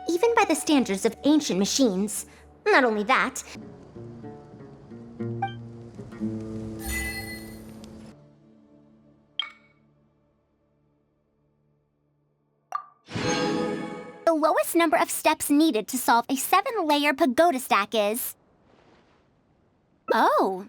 even by the standards of ancient machines. Not only that, the lowest number of steps needed to solve a 7-layer pagoda stack is... Oh.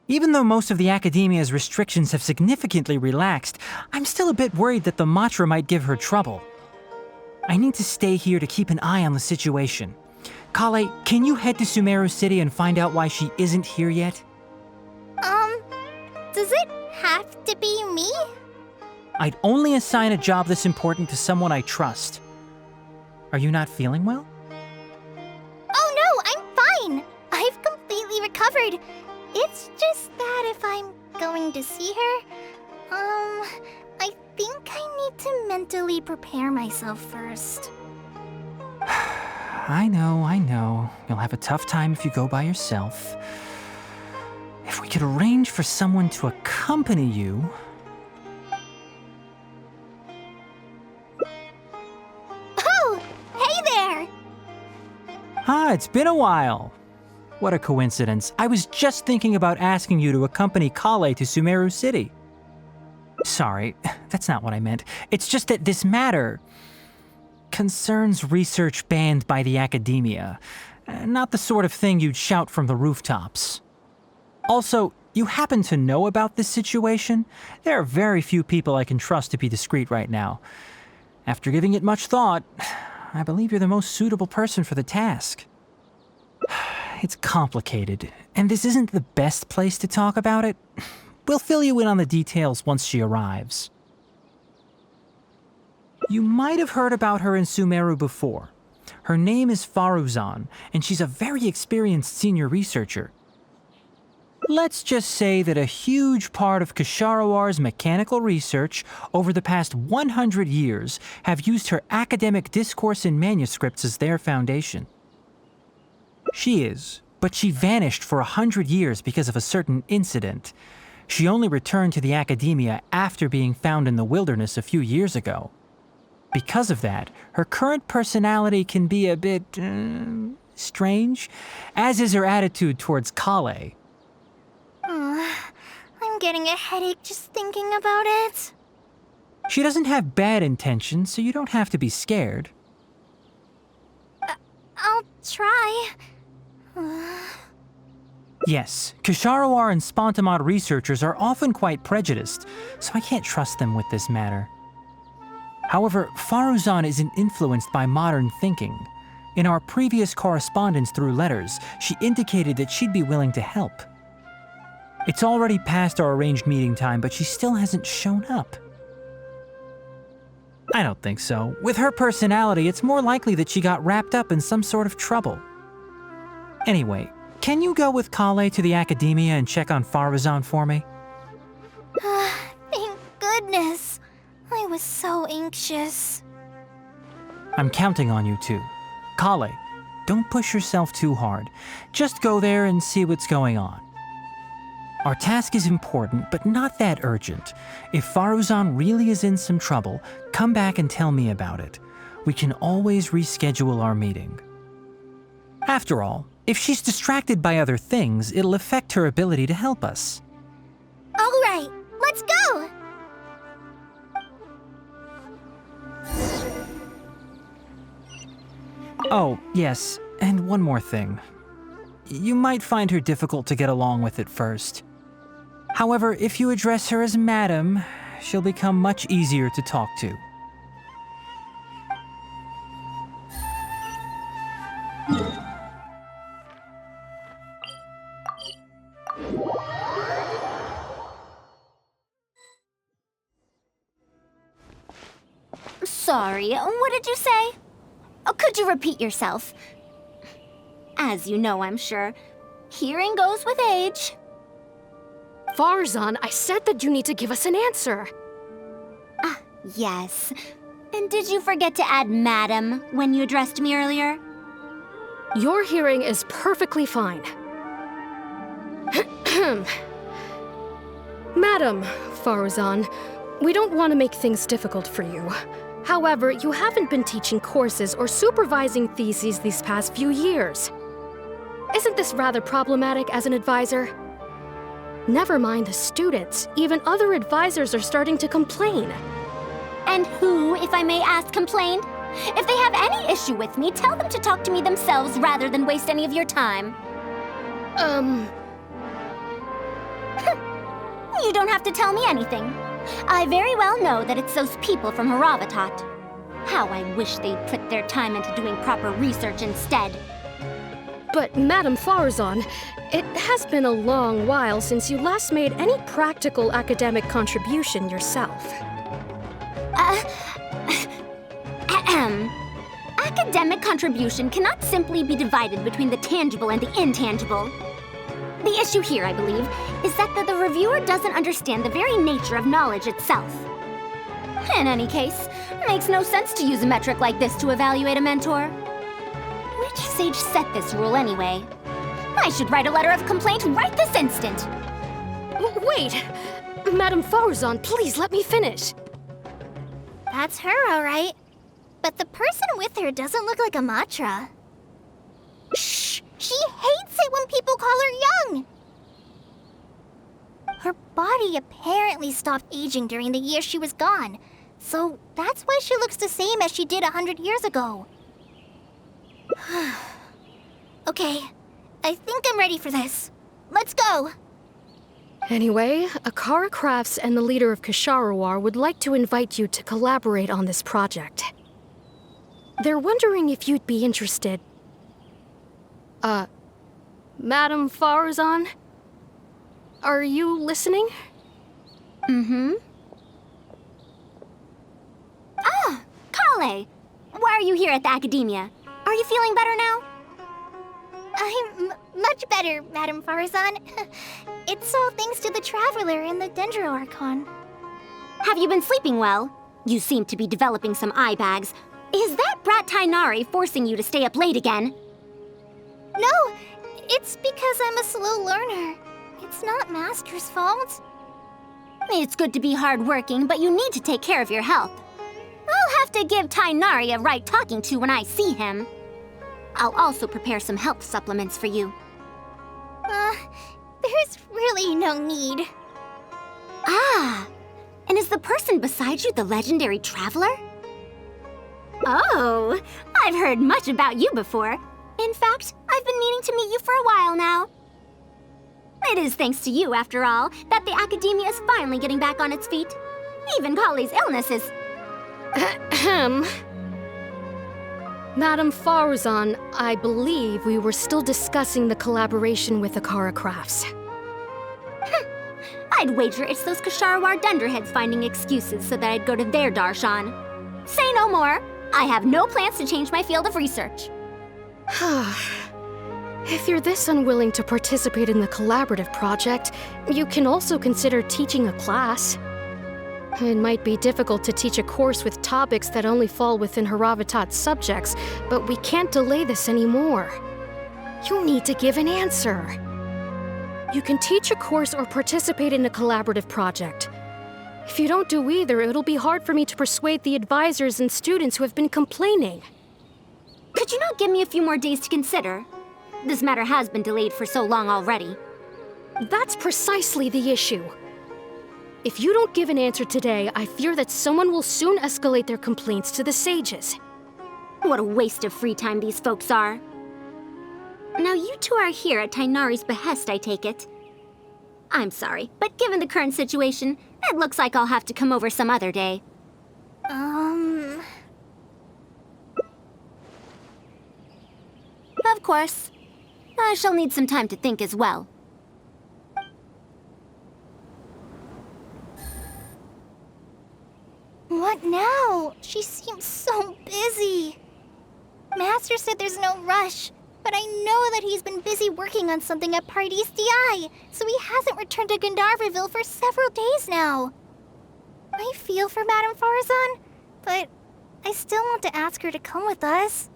Even though most of the academia's restrictions have significantly relaxed, I'm still a bit worried that the Matra might give her trouble. I need to stay here to keep an eye on the situation. Kale, can you head to Sumeru City and find out why she isn't here yet? Does it have to be me? I'd only assign a job this important to someone I trust. Are you not feeling well? Oh no, I'm fine! I've completely recovered. It's just that if I'm going to see her, I think I need to mentally prepare myself first. I know. You'll have a tough time if you go by yourself. If we could arrange for someone to accompany you... Oh! Hey there! Ah, it's been a while. What a coincidence. I was just thinking about asking you to accompany Kale to Sumeru City. Sorry, that's not what I meant. It's just that this matter concerns research banned by the academia. Not the sort of thing you'd shout from the rooftops. Also, you happen to know about this situation? There are very few people I can trust to be discreet right now. After giving it much thought, I believe you're the most suitable person for the task. It's complicated, and this isn't the best place to talk about it. We'll fill you in on the details once she arrives. You might have heard about her in Sumeru before. Her name is Faruzan, and she's a very experienced senior researcher. Let's just say that a huge part of Ksharowar's mechanical research over the past 100 years have used her academic discourse and manuscripts as their foundation. She is, but she vanished for 100 years because of a certain incident. She only returned to the academia after being found in the wilderness a few years ago. Because of that, her current personality can be a bit... strange, as is her attitude towards Kale. I'm getting a headache just thinking about it. She doesn't have bad intentions, so you don't have to be scared. I'll try. Yes, Ksharawar and Spontamod researchers are often quite prejudiced, so I can't trust them with this matter. However, Faruzan isn't influenced by modern thinking. In our previous correspondence through letters, she indicated that she'd be willing to help. It's already past our arranged meeting time, but she still hasn't shown up. I don't think so. With her personality, it's more likely that she got wrapped up in some sort of trouble. Anyway, can you go with Kale to the academia and check on Faruzan for me? Thank goodness. I was so anxious. I'm counting on you too. Kale, don't push yourself too hard. Just go there and see what's going on. Our task is important, but not that urgent. If Faruzan really is in some trouble, come back and tell me about it. We can always reschedule our meeting. After all, if she's distracted by other things, it'll affect her ability to help us. All right, let's go! Oh, yes, and one more thing. You might find her difficult to get along with at first. However, if you address her as Madam, she'll become much easier to talk to. Sorry, what did you say? Oh, could you repeat yourself? As you know, I'm sure, hearing goes with age. Faruzan, I said that you need to give us an answer. Ah, yes. And did you forget to add madam when you addressed me earlier? Your hearing is perfectly fine. Madam Faruzan, we don't want to make things difficult for you. However, you haven't been teaching courses or supervising theses these past few years. Isn't this rather problematic as an advisor? Never mind the students, even other advisors are starting to complain. And who, if I may ask, complained? If they have any issue with me, tell them to talk to me themselves rather than waste any of your time. You don't have to tell me anything. I very well know that it's those people from Haravatat. How I wish they'd put their time into doing proper research instead. But Madam Faruzan, it has been a long while since you last made any practical academic contribution yourself. Academic contribution cannot simply be divided between the tangible and the intangible. The issue here, I believe, is that the reviewer doesn't understand the very nature of knowledge itself. In any case, it makes no sense to use a metric like this to evaluate a mentor. Which sage set this rule anyway? I should write a letter of complaint right this instant. Wait! Madam Faruzan, please let me finish. That's her, all right. But the person with her doesn't look like a Matra. Shh! She hates it when people call her young! Her body apparently stopped aging during the year she was gone. So that's why she looks the same as she did 100 years ago. Okay, I think I'm ready for this. Let's go! Anyway, Akara Crafts and the leader of Ksharawar would like to invite you to collaborate on this project. They're wondering if you'd be interested. Madam Faruzan? Are you listening? Mm-hmm. Ah, Kale! Why are you here at the Academia? Are you feeling better now? I'm much better, Madam Faruzan. It's all thanks to the Traveler and the Dendro Archon. Have you been sleeping well? You seem to be developing some eye bags. Is that brat Tainari forcing you to stay up late again? No, it's because I'm a slow learner. It's not Master's fault. It's good to be hardworking, but you need to take care of your health. I'll have to give Tainari a right talking to when I see him. I'll also prepare some health supplements for you. There's really no need. Ah, and is the person beside you the legendary Traveler? Oh, I've heard much about you before. In fact, I've been meaning to meet you for a while now. It is thanks to you, after all, that the Academia is finally getting back on its feet. Even Kali's illness is... Ahem. Madam Faruzan, I believe we were still discussing the collaboration with Akara Crafts. I'd wager it's those Ksharawar dunderheads finding excuses so that I'd go to their darshan. Say no more. I have no plans to change my field of research. If you're this unwilling to participate in the collaborative project, you can also consider teaching a class. It might be difficult to teach a course with topics that only fall within Haravatat's subjects, but we can't delay this anymore. You need to give an answer. You can teach a course or participate in a collaborative project. If you don't do either, it'll be hard for me to persuade the advisors and students who have been complaining. Could you not give me a few more days to consider? This matter has been delayed for so long already. That's precisely the issue. If you don't give an answer today, I fear that someone will soon escalate their complaints to the sages. What a waste of free time these folks are. Now you two are here at Tainari's behest, I take it. I'm sorry, but given the current situation, it looks like I'll have to come over some other day. Of course. I shall need some time to think as well. What now? know. She seems so busy. Master said there's no rush, but I know that he's been busy working on something at Paradise DI, so he hasn't returned to Gandharvaville for several days now. I feel for Madame Faruzan, but I still want to ask her to come with us.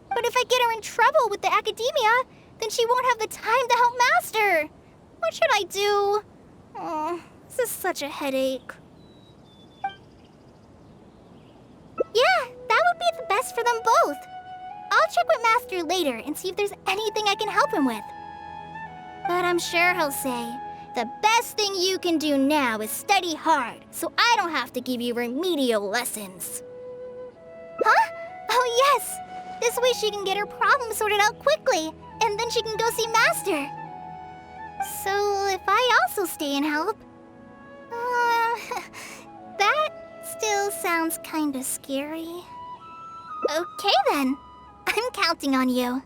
But if I get her in trouble with the academia, then she won't have the time to help Master. What should I do? Oh, this is such a headache. Yeah, that would be the best for them both. I'll check with Master later and see if there's anything I can help him with. But I'm sure he'll say, the best thing you can do now is study hard, so I don't have to give you remedial lessons. Huh? Oh yes! This way she can get her problem sorted out quickly, and then she can go see Master. So if I also stay and help... that still sounds kinda scary. Okay then. I'm counting on you.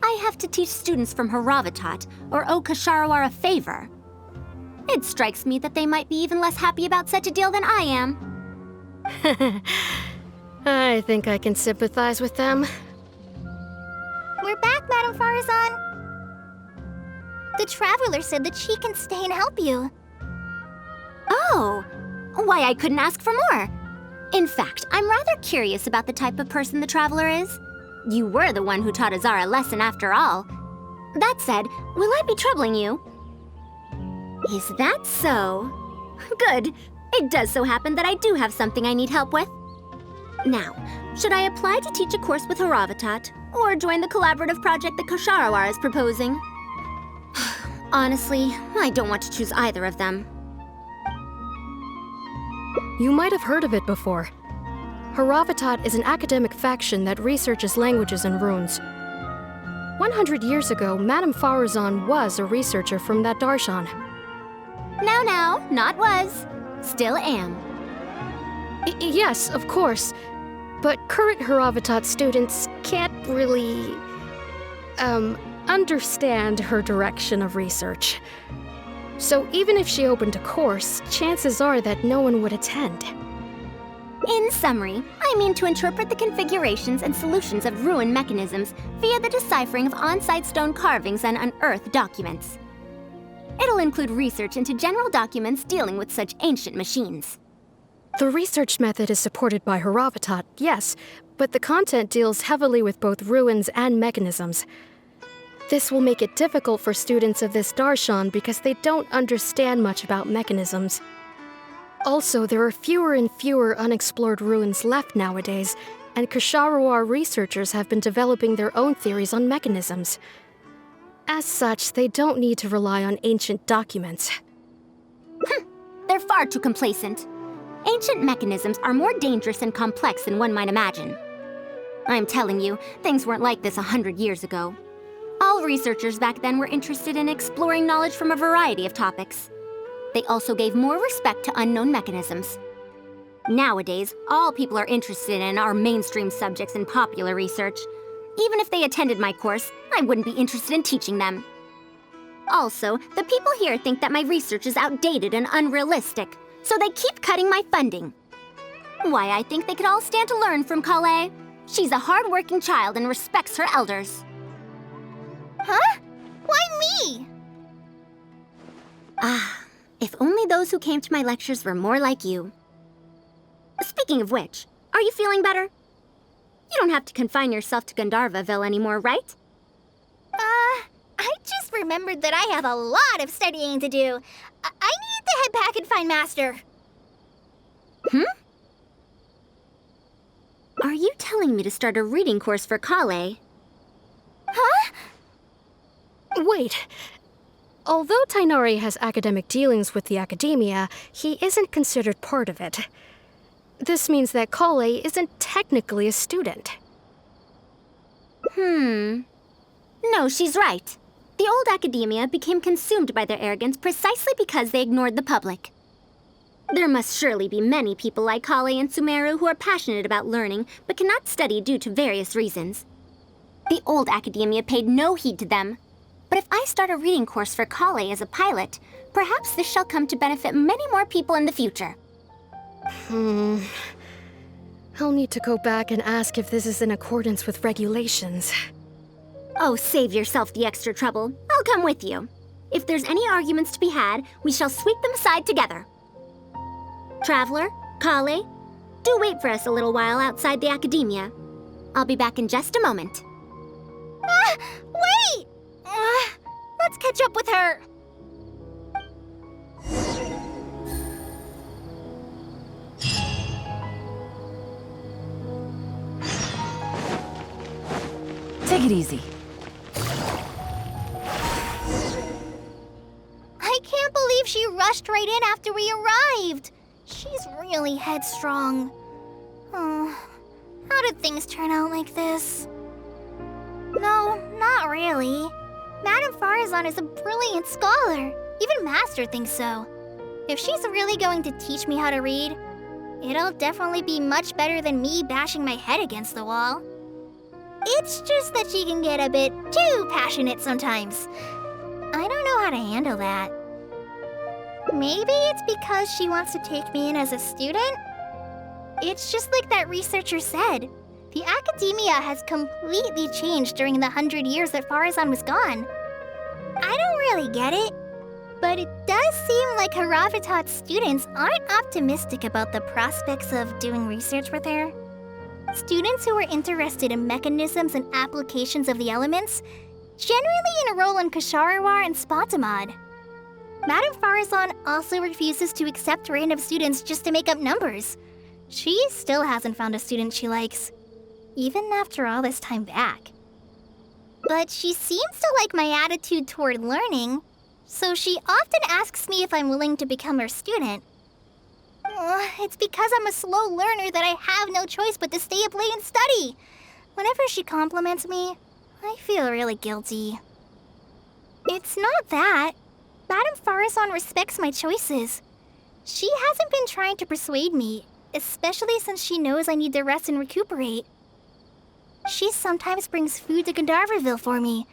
I have to teach students from Haravatat or owe Kasharawar a favor. It strikes me that they might be even less happy about such a deal than I am. I think I can sympathize with them. We're back, Madame Faruzan. The Traveler said that she can stay and help you. Oh, why I couldn't ask for more. In fact, I'm rather curious about the type of person the Traveler is. You were the one who taught Azara a lesson after all. That said, will I be troubling you? Is that so? Good. It does so happen that I do have something I need help with. Now, should I apply to teach a course with Haravatat, or join the collaborative project that Kasharawar is proposing? Honestly, I don't want to choose either of them. You might have heard of it before. Haravatat is an academic faction that researches languages and runes. 100 years ago, Madame Faruzan was a researcher from that darshan. Now, not was. Still am. Yes, of course. But current Haravatat students can't really... understand her direction of research. So even if she opened a course, chances are that no one would attend. In summary, I mean to interpret the configurations and solutions of ruin mechanisms via the deciphering of on-site stone carvings and unearthed documents. It'll include research into general documents dealing with such ancient machines. The research method is supported by Haravatat, yes, but the content deals heavily with both ruins and mechanisms. This will make it difficult for students of this darshan because they don't understand much about mechanisms. Also, there are fewer and fewer unexplored ruins left nowadays, and Kasharawar researchers have been developing their own theories on mechanisms. As such, they don't need to rely on ancient documents. They're far too complacent. Ancient mechanisms are more dangerous and complex than one might imagine. I'm telling you, things weren't like this 100 years ago. All researchers back then were interested in exploring knowledge from a variety of topics. They also gave more respect to unknown mechanisms. Nowadays, all people are interested in are mainstream subjects in popular research. Even if they attended my course, I wouldn't be interested in teaching them. Also, the people here think that my research is outdated and unrealistic, so they keep cutting my funding. Why, I think they could all stand to learn from Kale. She's a hard-working child and respects her elders. Huh? Why me? If only those who came to my lectures were more like you. Speaking of which, are you feeling better? You don't have to confine yourself to Gandharvaville anymore, right? I just remembered that I have a lot of studying to do. I need to head back and find Master. Are you telling me to start a reading course for Kale? Huh? Wait. Although Tainari has academic dealings with the academia, he isn't considered part of it. This means that Kale isn't technically a student. No, she's right. The old academia became consumed by their arrogance precisely because they ignored the public. There must surely be many people like Kale and Sumeru who are passionate about learning, but cannot study due to various reasons. The old academia paid no heed to them. But if I start a reading course for Kale as a pilot, perhaps this shall come to benefit many more people in the future. I'll need to go back and ask if this is in accordance with regulations. Oh, save yourself the extra trouble. I'll come with you. If there's any arguments to be had, we shall sweep them aside together. Traveler, Kale, do wait for us a little while outside the academia. I'll be back in just a moment. Wait! Let's catch up with her. Take it easy. I can't believe she rushed right in after we arrived. She's really headstrong. Oh, how did things turn out like this? No, not really. Madame Faruzan is a brilliant scholar. Even Master thinks so. If she's really going to teach me how to read, it'll definitely be much better than me bashing my head against the wall. It's just that she can get a bit too passionate sometimes. I don't know how to handle that. Maybe it's because she wants to take me in as a student? It's just like that researcher said. The academia has completely changed during the 100 years that Faruzan was gone. I don't really get it, but it does seem like Haravitat's students aren't optimistic about the prospects of doing research with her. Students who are interested in mechanisms and applications of the elements generally enroll in Kasharawar and Spatamad. Madame Faruzan also refuses to accept random students just to make up numbers. She still hasn't found a student she likes, even after all this time back. But she seems to like my attitude toward learning, so she often asks me if I'm willing to become her student. It's because I'm a slow learner that I have no choice but to stay up late and study. Whenever she compliments me, I feel really guilty. It's not that. Madame Faruzan respects my choices. She hasn't been trying to persuade me, especially since she knows I need to rest and recuperate. She sometimes brings food to Gandharvaville for me,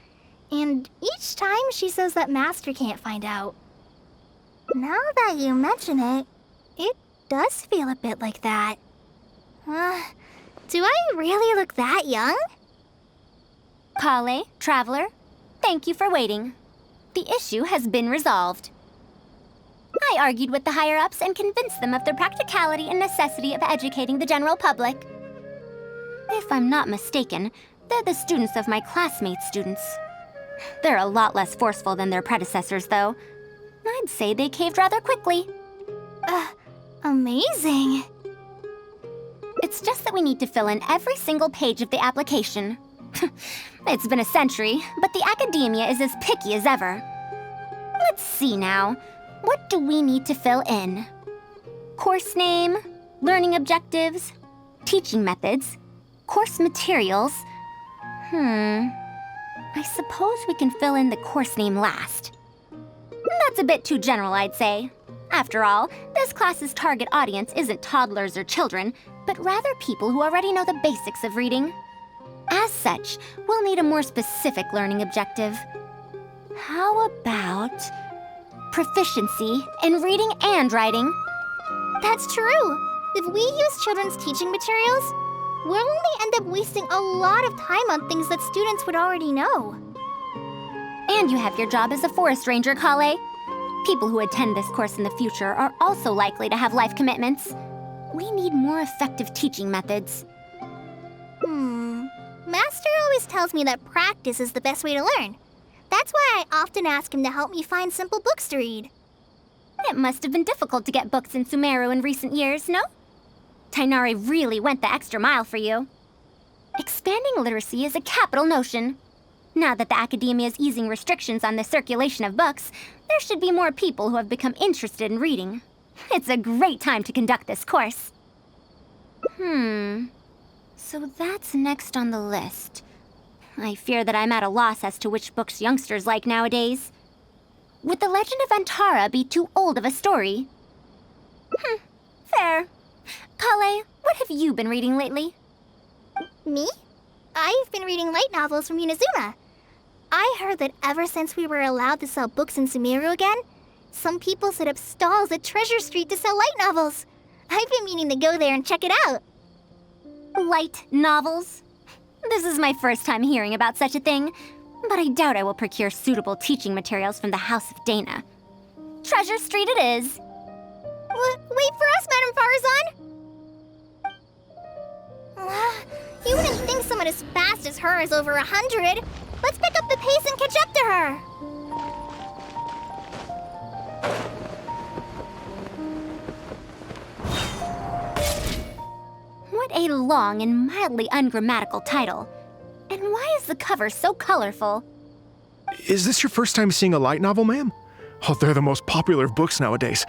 and each time she says that Master can't find out. Now that you mention it, it does feel a bit like that. Do I really look that young? Kale, Traveler, thank you for waiting. The issue has been resolved. I argued with the higher-ups and convinced them of the practicality and necessity of educating the general public. If I'm not mistaken, they're the students of my classmates' students. They're a lot less forceful than their predecessors, though. I'd say they caved rather quickly. Amazing. It's just that we need to fill in every single page of the application. It's been a century, but the academia is as picky as ever. Let's see now. What do we need to fill in? Course name, learning objectives, teaching methods, course materials. I suppose we can fill in the course name last. That's a bit too general, I'd say. After all, this class's target audience isn't toddlers or children, but rather people who already know the basics of reading. As such, we'll need a more specific learning objective. How about proficiency in reading and writing? That's true. If we use children's teaching materials, we'll only end up wasting a lot of time on things that students would already know. And you have your job as a forest ranger, Kale. People who attend this course in the future are also likely to have life commitments. We need more effective teaching methods. Master always tells me that practice is the best way to learn. That's why I often ask him to help me find simple books to read. It must have been difficult to get books in Sumeru in recent years, no? Tainari really went the extra mile for you. Expanding literacy is a capital notion. Now that the academia is easing restrictions on the circulation of books, there should be more people who have become interested in reading. It's a great time to conduct this course. So that's next on the list. I fear that I'm at a loss as to which books youngsters like nowadays. Would The Legend of Antara be too old of a story? Fair. Kale, what have you been reading lately? Me? I've been reading light novels from Inazuma. I heard that ever since we were allowed to sell books in Sumeru again, some people set up stalls at Treasure Street to sell light novels. I've been meaning to go there and check it out. Light novels? This is my first time hearing about such a thing, but I doubt I will procure suitable teaching materials from the House of Dana. Treasure Street it is. Wait for us, Madame Faruzan! You wouldn't think someone as fast as her is over 100. Let's pick up the pace and catch up to her. What a long and mildly ungrammatical title. And why is the cover so colorful? Is this your first time seeing a light novel, ma'am? Oh, they're the most popular of books nowadays.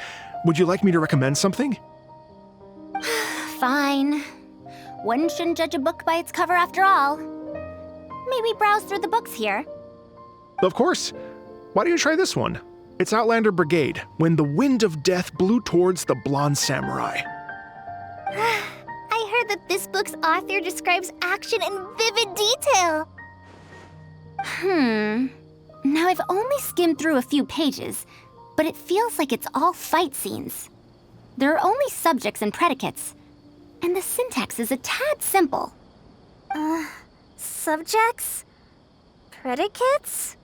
Would you like me to recommend something? Fine. One shouldn't judge a book by its cover after all. May we browse through the books here? Of course. Why don't you try this one? It's Outlander Brigade, When the Wind of Death Blew Towards the Blonde Samurai. I heard that this book's author describes action in vivid detail. Now I've only skimmed through a few pages, but it feels like it's all fight scenes. There are only subjects and predicates, and the syntax is a tad simple. Subjects? Predicates?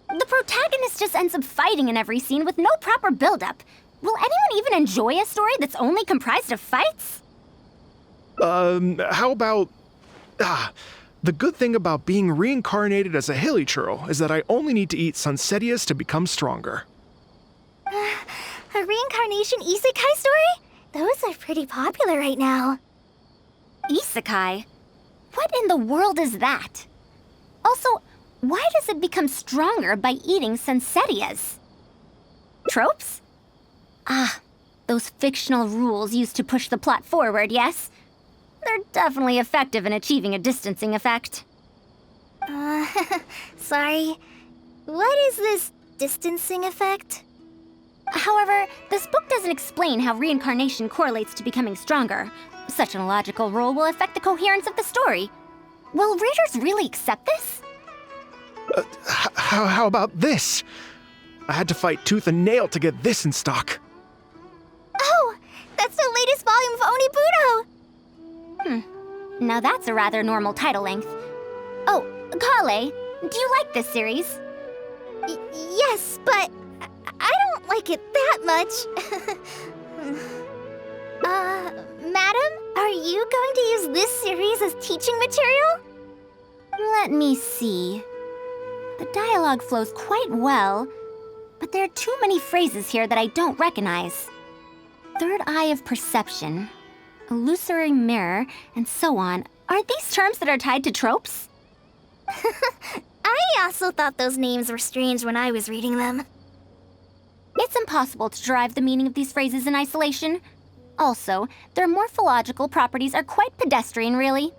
The protagonist just ends up fighting in every scene with no proper build-up. Will anyone even enjoy a story that's only comprised of fights? How about... the good thing about being reincarnated as a hilly churl is that I only need to eat Sunsetias to become stronger. A reincarnation isekai story? Those are pretty popular right now. Isekai? What in the world is that? Also, why does it become stronger by eating Sunsetias? Tropes? Those fictional rules used to push the plot forward, yes? They're definitely effective in achieving a distancing effect. Sorry. What is this distancing effect? However, this book doesn't explain how reincarnation correlates to becoming stronger. Such an illogical rule will affect the coherence of the story. Will readers really accept this? How about this? I had to fight tooth and nail to get this in stock. Oh, that's the latest volume of Onibudo! Now that's a rather normal title length. Oh, Kale, do you like this series? Yes, but I don't like it that much. Madam, are you going to use this series as teaching material? Let me see. The dialogue flows quite well, but there are too many phrases here that I don't recognize. Third eye of perception, illusory mirror, and so on. Are these terms that are tied to tropes? I also thought those names were strange when I was reading them. It's impossible to derive the meaning of these phrases in isolation. Also, their morphological properties are quite pedestrian, really.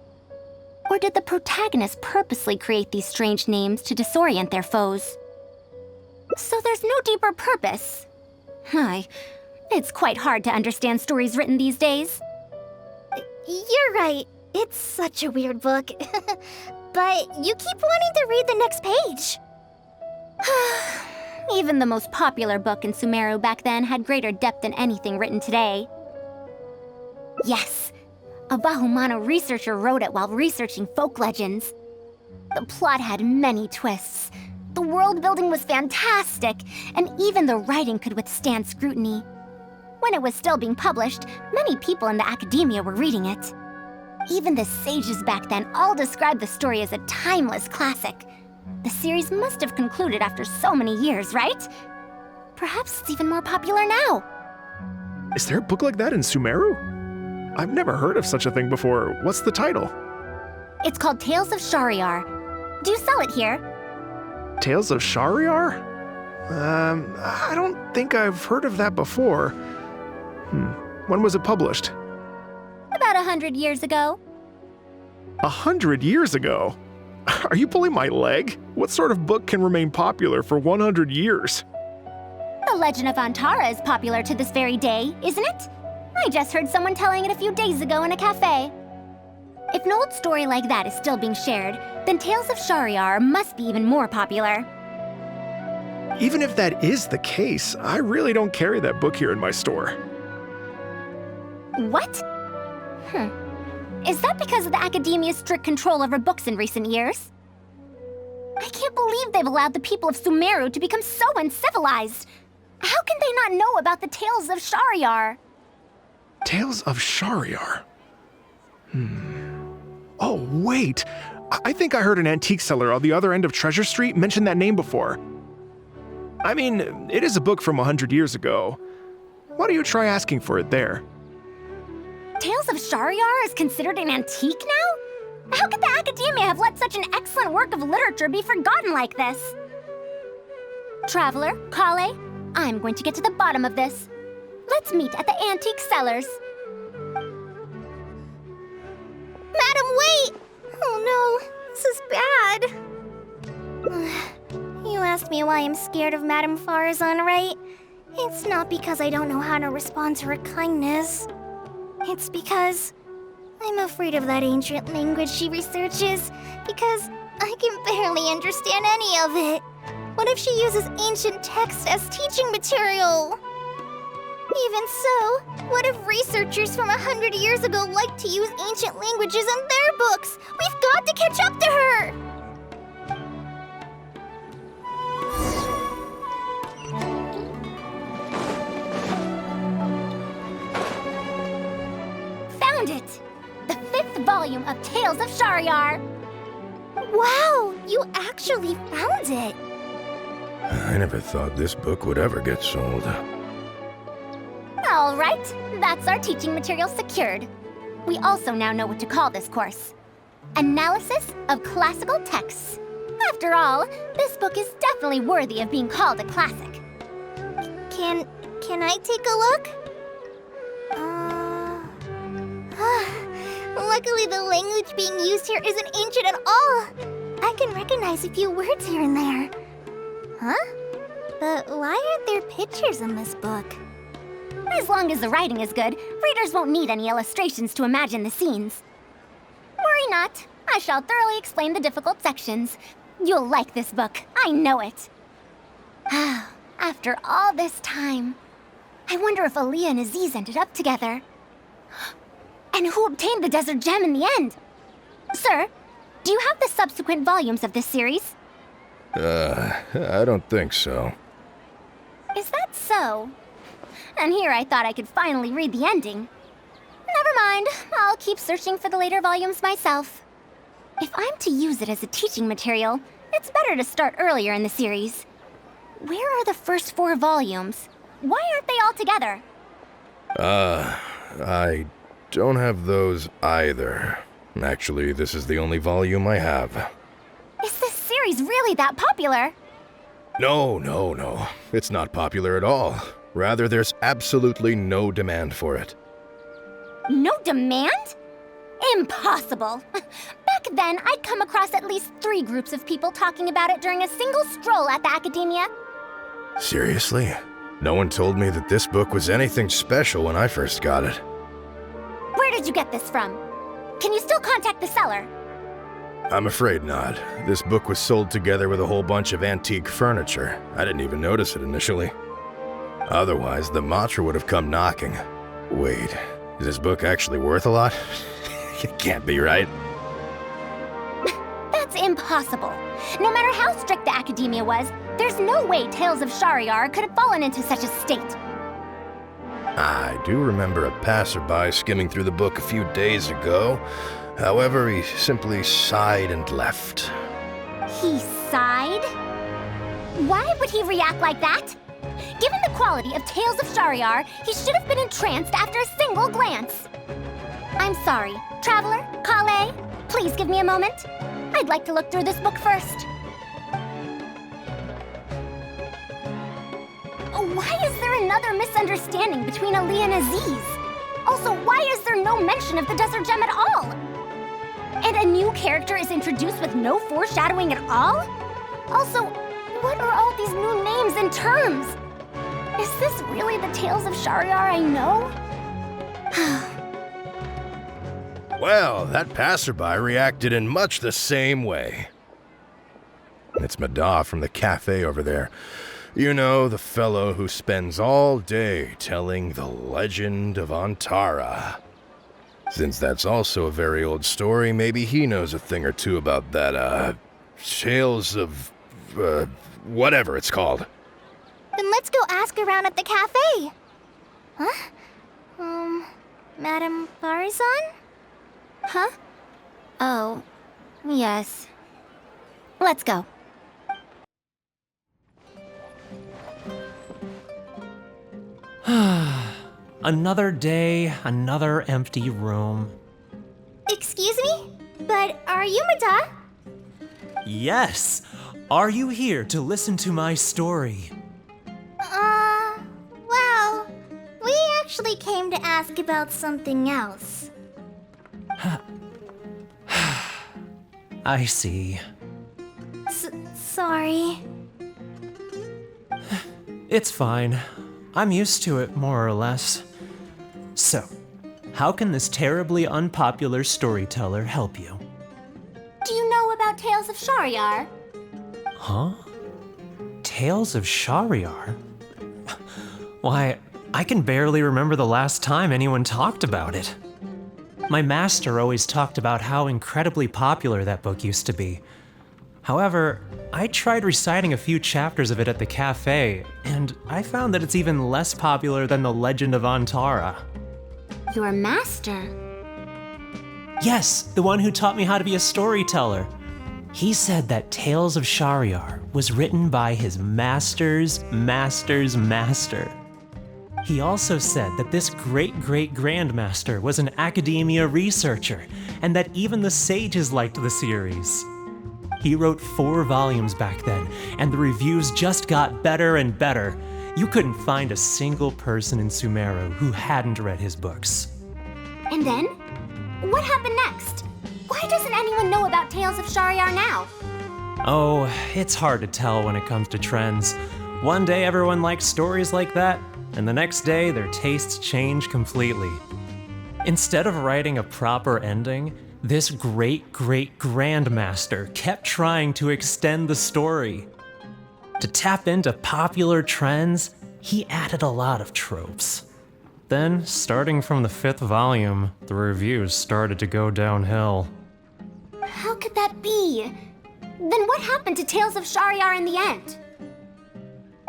Or did the protagonist purposely create these strange names to disorient their foes? So there's no deeper purpose. It's quite hard to understand stories written these days. You're right. It's such a weird book. But you keep wanting to read the next page. Even the most popular book in Sumeru back then had greater depth than anything written today. Yes, a Bahumano researcher wrote it while researching folk legends. The plot had many twists. The world building was fantastic, and even the writing could withstand scrutiny. When it was still being published, many people in the academia were reading it. Even the sages back then all described the story as a timeless classic. The series must have concluded after so many years, right? Perhaps it's even more popular now. Is there a book like that in Sumeru? I've never heard of such a thing before. What's the title? It's called Tales of Shariar. Do you sell it here? Tales of Shariar? I don't think I've heard of that before. When was it published? About 100 years ago. 100 years ago? Are you pulling my leg? What sort of book can remain popular for 100 years? The Legend of Antara is popular to this very day, isn't it? I just heard someone telling it a few days ago in a cafe. If an old story like that is still being shared, then Tales of Shariar must be even more popular. Even if that is the case, I really don't carry that book here in my store. What? Is that because of the academia's strict control over books in recent years? I can't believe they've allowed the people of Sumeru to become so uncivilized. How can they not know about the Tales of Shariar? Tales of Shariar? Oh, wait! I think I heard an antique seller on the other end of Treasure Street mention that name before. I mean, it is a book from 100 years ago. Why don't you try asking for it there? Tales of Shariar is considered an antique now? How could the academia have let such an excellent work of literature be forgotten like this? Traveler, Kale, I'm going to get to the bottom of this. Let's meet at the antique sellers. Madam, wait! Oh no, this is bad. You asked me why I'm scared of Madam Faruzan, right? It's not because I don't know how to respond to her kindness. It's because I'm afraid of that ancient language she researches, because I can barely understand any of it. What if she uses ancient texts as teaching material? Even so, what if researchers from 100 years ago like to use ancient languages in their books? We've got to catch up to her! Found it! The 5th volume of Tales of Shariar! Wow, you actually found it! I never thought this book would ever get sold. All right, that's our teaching material secured. We also now know what to call this course. Analysis of Classical Texts. After all, this book is definitely worthy of being called a classic. Can I take a look? Luckily the language being used here isn't ancient at all. I can recognize a few words here and there. Huh? But why aren't there pictures in this book? As long as the writing is good, readers won't need any illustrations to imagine the scenes. Worry not, I shall thoroughly explain the difficult sections. You'll like this book, I know it. After all this time, I wonder if Aaliyah and Aziz ended up together. And who obtained the Desert Gem in the end? Sir, do you have the subsequent volumes of this series? I don't think so. Is that so? And here I thought I could finally read the ending. Never mind, I'll keep searching for the later volumes myself. If I'm to use it as a teaching material, it's better to start earlier in the series. Where are the first 4 volumes? Why aren't they all together? I don't have those either. Actually, this is the only volume I have. Is this series really that popular? No. It's not popular at all. Rather, there's absolutely no demand for it. No demand? Impossible! Back then, I'd come across at least 3 groups of people talking about it during a single stroll at the academia. Seriously? No one told me that this book was anything special when I first got it. Where did you get this from? Can you still contact the seller? I'm afraid not. This book was sold together with a whole bunch of antique furniture. I didn't even notice it initially. Otherwise, the Matra would have come knocking. Wait, is this book actually worth a lot? It can't be, right? That's impossible. No matter how strict the academia was, there's no way Tales of Shariar could have fallen into such a state. I do remember a passerby skimming through the book a few days ago. However, he simply sighed and left. He sighed? Why would he react like that? Given the quality of Tales of Shariar, he should have been entranced after a single glance. I'm sorry. Traveler, Kale, please give me a moment. I'd like to look through this book first. Why is there another misunderstanding between Ali and Aziz? Also, why is there no mention of the Desert Gem at all? And a new character is introduced with no foreshadowing at all? Also, what are all these new names and terms? Is this really the Tales of Shariar I know? Well, that passerby reacted in much the same way. It's Mada from the cafe over there. You know, the fellow who spends all day telling the legend of Antara. Since that's also a very old story, maybe he knows a thing or two about that, tales of, whatever it's called. Then let's go ask around at the cafe. Huh? Madam Faruzan? Huh? Oh, yes. Let's go. Another day, another empty room. Excuse me? But are you Mada? Yes! Are you here to listen to my story? Well, we actually came to ask about something else. I see. Sorry. It's fine. I'm used to it, more or less. So, how can this terribly unpopular storyteller help you? Do you know about Tales of Shahryar? Huh? Tales of Shahryar? Why, I can barely remember the last time anyone talked about it. My master always talked about how incredibly popular that book used to be. However, I tried reciting a few chapters of it at the cafe, and I found that it's even less popular than the Legend of Antara. Your master? Yes, the one who taught me how to be a storyteller. He said that Tales of Shahryar was written by his master's master's master. He also said that this great-great-grandmaster was an academia researcher, and that even the sages liked the series. He wrote 4 volumes back then, and the reviews just got better and better. You couldn't find a single person in Sumeru who hadn't read his books. And then? What happened next? Why doesn't anyone know about Tales of Shahryar now? Oh, it's hard to tell when it comes to trends. One day everyone likes stories like that, and the next day their tastes change completely. Instead of writing a proper ending, this great-great-grandmaster kept trying to extend the story. To tap into popular trends, he added a lot of tropes. Then, starting from the 5th volume, the reviews started to go downhill. How could that be? Then what happened to Tales of Shahryar in the end?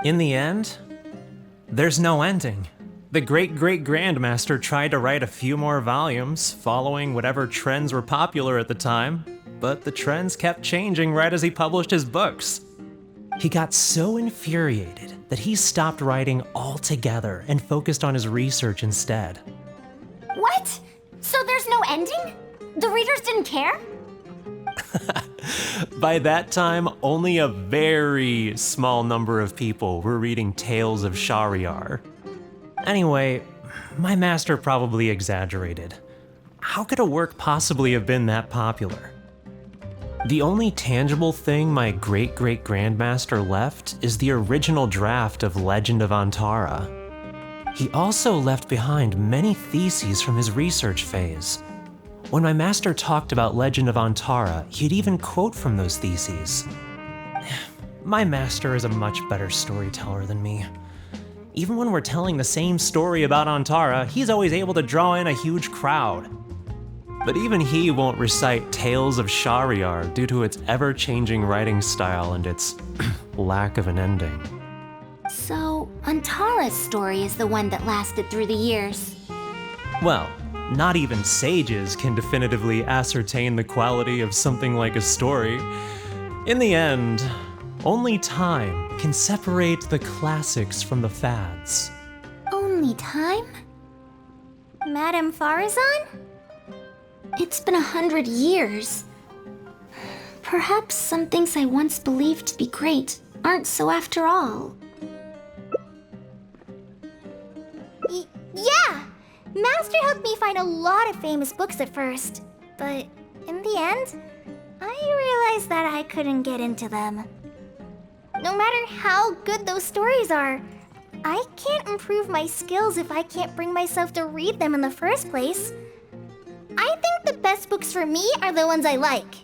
In the end, there's no ending. The great-great-grandmaster tried to write a few more volumes, following whatever trends were popular at the time, but the trends kept changing right as he published his books. He got so infuriated that he stopped writing altogether and focused on his research instead. What? So there's no ending? The readers didn't care? By that time, only a very small number of people were reading Tales of Shahryar. Anyway, my master probably exaggerated. How could a work possibly have been that popular? The only tangible thing my great-great-grandmaster left is the original draft of Legend of Antara. He also left behind many theses from his research phase. When my master talked about Legend of Antara, he'd even quote from those theses. My master is a much better storyteller than me. Even when we're telling the same story about Antara, he's always able to draw in a huge crowd. But even he won't recite Tales of Shahryar due to its ever-changing writing style and its lack of an ending. So, Antara's story is the one that lasted through the years. Well, not even sages can definitively ascertain the quality of something like a story. In the end, only time can separate the classics from the fads. Only time? Madam Faruzan? It's been 100 years. Perhaps some things I once believed to be great aren't so after all. Yeah! Master helped me find a lot of famous books at first, but in the end, I realized that I couldn't get into them. No matter how good those stories are, I can't improve my skills if I can't bring myself to read them in the first place. I think the best books for me are the ones I like.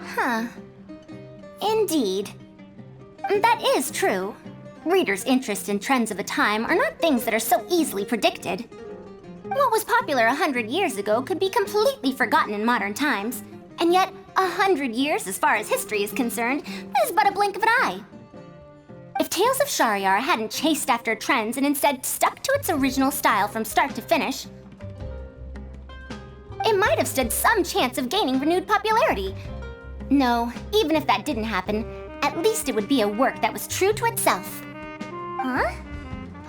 Huh. Indeed. That is true. Readers' interest and trends of a time are not things that are so easily predicted. What was popular 100 years ago could be completely forgotten in modern times, and yet 100 years, as far as history is concerned, is but a blink of an eye. If Tales of Shahryar hadn't chased after trends and instead stuck to its original style from start to finish, it might have stood some chance of gaining renewed popularity. No, even if that didn't happen, at least it would be a work that was true to itself. Huh?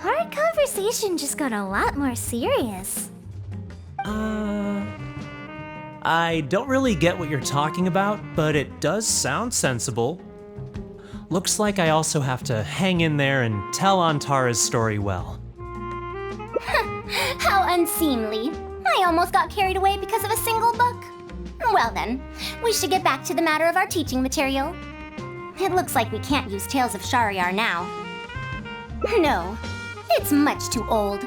Our conversation just got a lot more serious. I don't really get what you're talking about, but it does sound sensible. Looks like I also have to hang in there and tell Antara's story well. How unseemly. I almost got carried away because of a single book. Well then, we should get back to the matter of our teaching material. It looks like we can't use Tales of Shahryar now. No, it's much too old.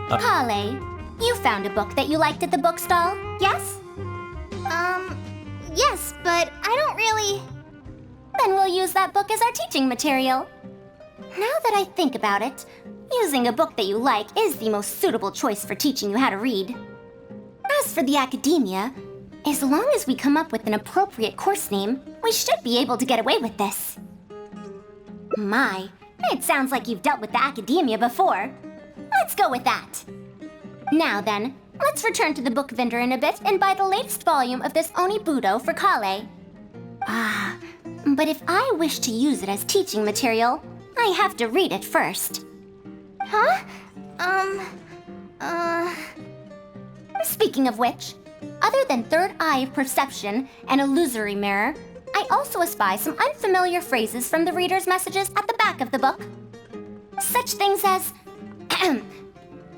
Kale, you found a book that you liked at the bookstall, yes? Yes, but I don't really... Then we'll use that book as our teaching material. Now that I think about it, using a book that you like is the most suitable choice for teaching you how to read. As for the academia, as long as we come up with an appropriate course name, we should be able to get away with this. My, it sounds like you've dealt with the academia before. Let's go with that. Now then, let's return to the book vendor in a bit and buy the latest volume of this Onibudo for Kale. But if I wish to use it as teaching material, I have to read it first. Huh? Speaking of which, other than third eye of perception and illusory mirror, I also espy some unfamiliar phrases from the reader's messages at the back of the book. Such things as, even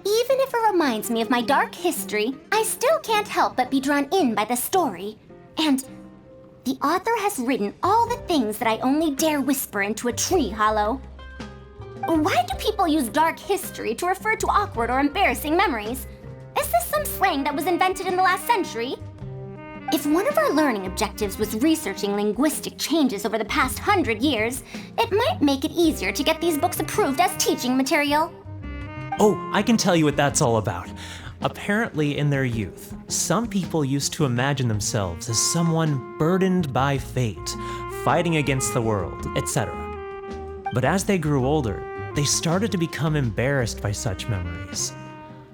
if it reminds me of my dark history, I still can't help but be drawn in by the story. And the author has written all the things that I only dare whisper into a tree hollow. Why do people use dark history to refer to awkward or embarrassing memories? Is this some slang that was invented in the last century? If one of our learning objectives was researching linguistic changes over the past 100 years, it might make it easier to get these books approved as teaching material. Oh, I can tell you what that's all about. Apparently, in their youth, some people used to imagine themselves as someone burdened by fate, fighting against the world, etc. But as they grew older, they started to become embarrassed by such memories.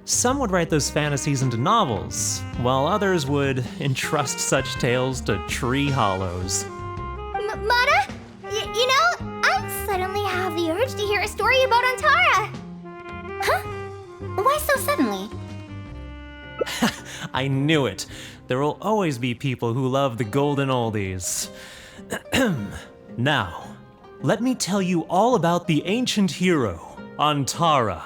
Some would write those fantasies into novels, while others would entrust such tales to tree hollows. Mata? You know, I suddenly have the urge to hear a story about Antara. Huh? Why so suddenly? I knew it. There will always be people who love the golden oldies. Now, let me tell you all about the ancient hero, Antara.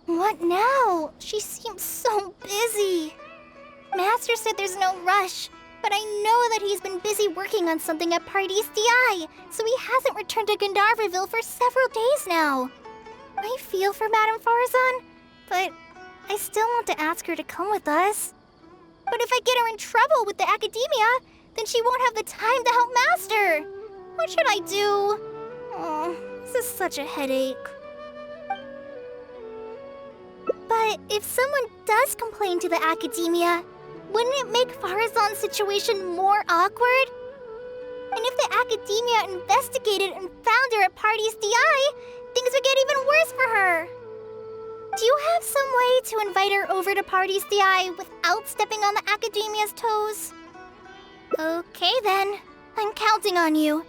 What now? She seems so busy. Master said there's no rush, but I know that he's been busy working on something at Party's DI, so he hasn't returned to Gandharvaville for several days now. I feel for Madame Faruzan, but I still want to ask her to come with us. But if I get her in trouble with the academia, then she won't have the time to help Master. What should I do? Oh, this is such a headache. But if someone does complain to the academia, wouldn't it make Faruzan's situation more awkward? And if the academia investigated and found her at Party's DI, things would get even worse for her. Do you have some way to invite her over to Party's DI without stepping on the academia's toes? Okay then. I'm counting on you.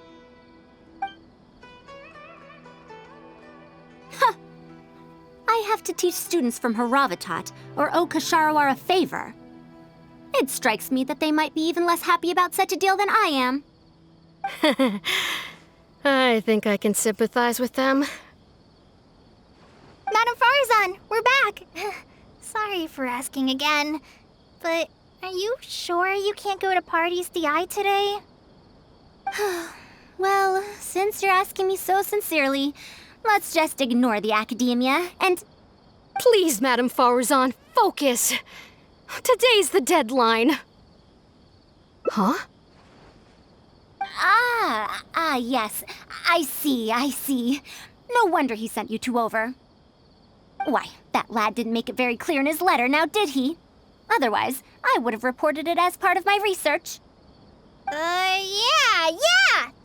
I have to teach students from Haravatat or owe Kasharawar a favor. It strikes me that they might be even less happy about such a deal than I am. I think I can sympathize with them. Madam Faruzan, we're back! Sorry for asking again, but are you sure you can't go to Party's DI today? Well, since you're asking me so sincerely, let's just ignore the academia and... Please, Madam Faruzan, focus! Today's the deadline. Huh? Yes. I see. No wonder he sent you two over. Why, that lad didn't make it very clear in his letter, now did he? Otherwise, I would have reported it as part of my research. Yeah,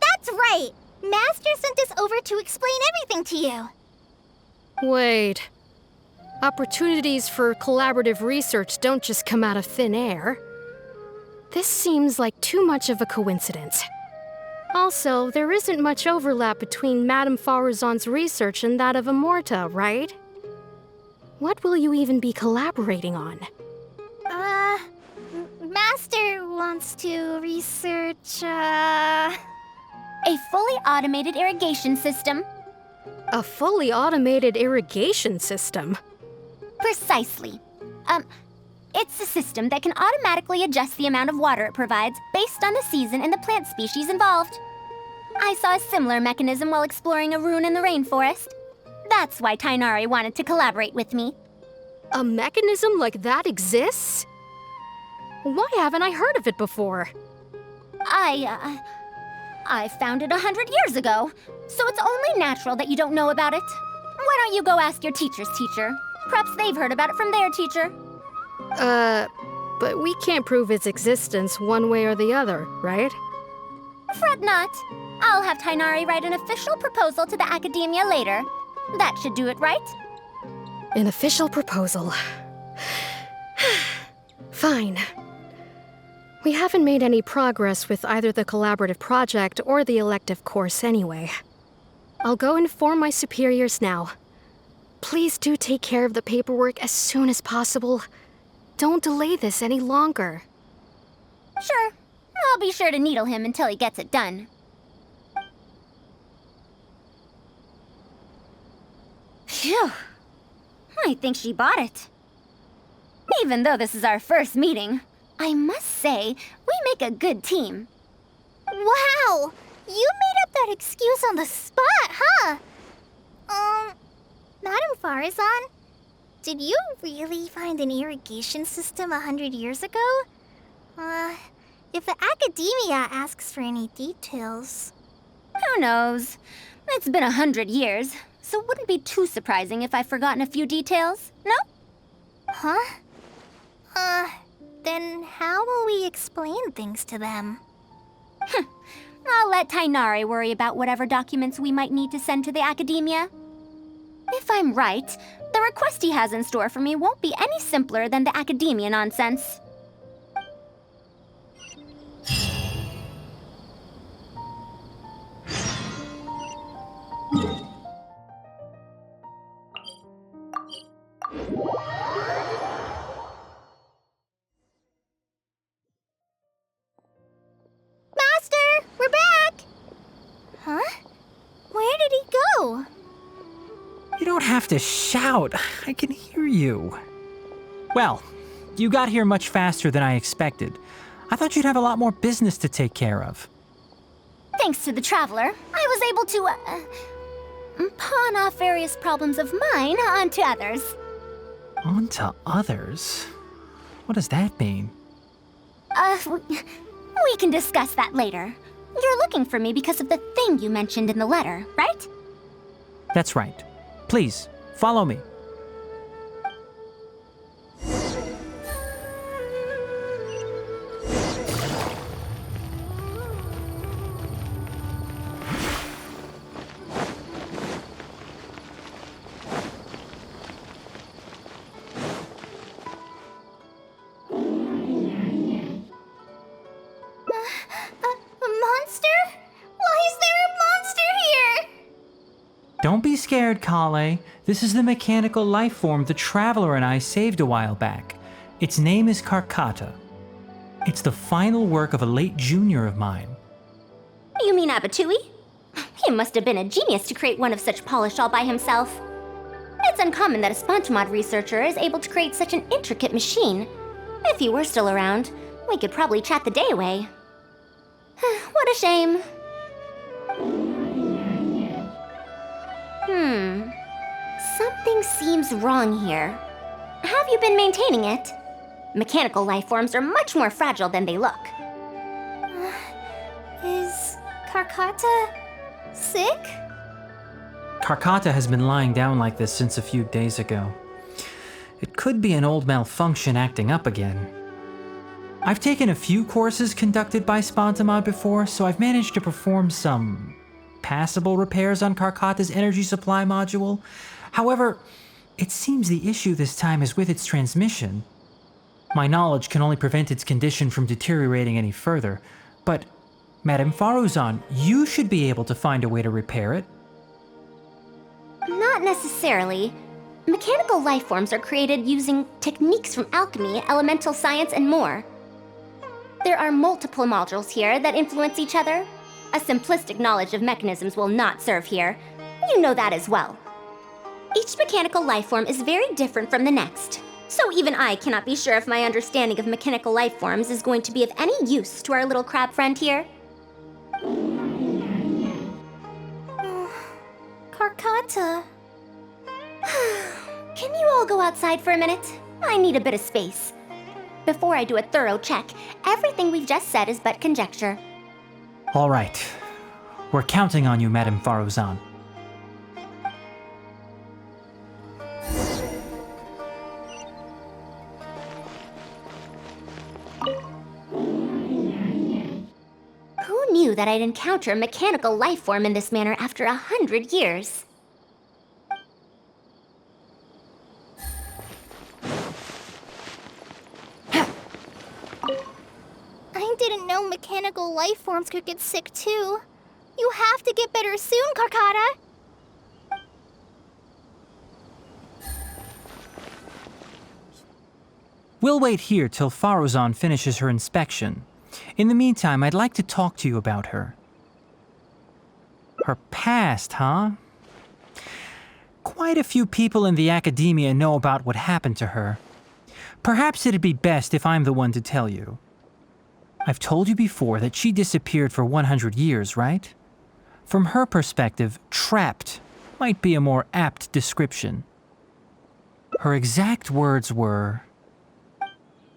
that's right! Master sent us over to explain everything to you. Wait. Opportunities for collaborative research don't just come out of thin air. This seems like too much of a coincidence. Also, there isn't much overlap between Madame Faruzan's research and that of Amorta, right? What will you even be collaborating on? Master wants to research, A fully automated irrigation system. A fully automated irrigation system? Precisely. It's a system that can automatically adjust the amount of water it provides based on the season and the plant species involved. I saw a similar mechanism while exploring a rune in the rainforest. That's why Tainari wanted to collaborate with me. A mechanism like that exists? Why haven't I heard of it before? I found it 100 years ago, so it's only natural that you don't know about it. Why don't you go ask your teacher's teacher? Perhaps they've heard about it from their teacher. But we can't prove its existence one way or the other, right? Fret not. I'll have Tainari write an official proposal to the academia later. That should do it, right? An official proposal. Fine. We haven't made any progress with either the collaborative project or the elective course anyway. I'll go inform my superiors now. Please do take care of the paperwork as soon as possible. Don't delay this any longer. Sure. I'll be sure to needle him until he gets it done. Phew. I think she bought it. Even though this is our first meeting, I must say, we make a good team. Wow! You made up that excuse on the spot, huh? Madam Faruzan, did you really find an irrigation system 100 years ago? If the academia asks for any details... Who knows? It's been 100 years, so it wouldn't be too surprising if I've forgotten a few details, no? Huh? Then how will we explain things to them? I'll let Tainari worry about whatever documents we might need to send to the academia. If I'm right, the request he has in store for me won't be any simpler than the academia nonsense. Master, we're back! Huh? Where did he go? You don't have to shout. I can hear you. Well, you got here much faster than I expected. I thought you'd have a lot more business to take care of. Thanks to the Traveler, I was able to, pawn off various problems of mine onto others. Onto others? What does that mean? We can discuss that later. You're looking for me because of the thing you mentioned in the letter, right? That's right. Please, follow me. Don't be scared, Kale. This is the mechanical life form the Traveler and I saved a while back. Its name is Carcata. It's the final work of a late junior of mine. You mean Abatui? He must have been a genius to create one of such polish all by himself. It's uncommon that a Spontamod researcher is able to create such an intricate machine. If he were still around, we could probably chat the day away. What a shame. Something seems wrong here. Have you been maintaining it? Mechanical life forms are much more fragile than they look. Is Carcata sick? Carcata has been lying down like this since a few days ago. It could be an old malfunction acting up again. I've taken a few courses conducted by Spontamod before, so I've managed to perform some passable repairs on Carcata's energy supply module. However, it seems the issue this time is with its transmission. My knowledge can only prevent its condition from deteriorating any further, but Madame Faruzan, you should be able to find a way to repair it. Not necessarily. Mechanical life forms are created using techniques from alchemy, elemental science, and more. There are multiple modules here that influence each other. A simplistic knowledge of mechanisms will not serve here. You know that as well. Each mechanical life form is very different from the next, so even I cannot be sure if my understanding of mechanical life forms is going to be of any use to our little crab friend here. Carcata. Can you all go outside for a minute? I need a bit of space. Before I do a thorough check, everything we've just said is but conjecture. All right. We're counting on you, Madame Faruzan. Who knew that I'd encounter a mechanical life form in this manner after 100 years? I didn't know mechanical life forms could get sick too. You have to get better soon, Carcata. We'll wait here till Faruzan finishes her inspection. In the meantime, I'd like to talk to you about her. Her past, huh? Quite a few people in the academia know about what happened to her. Perhaps it'd be best if I'm the one to tell you. I've told you before that she disappeared for 100 years, right? From her perspective, trapped might be a more apt description. Her exact words were,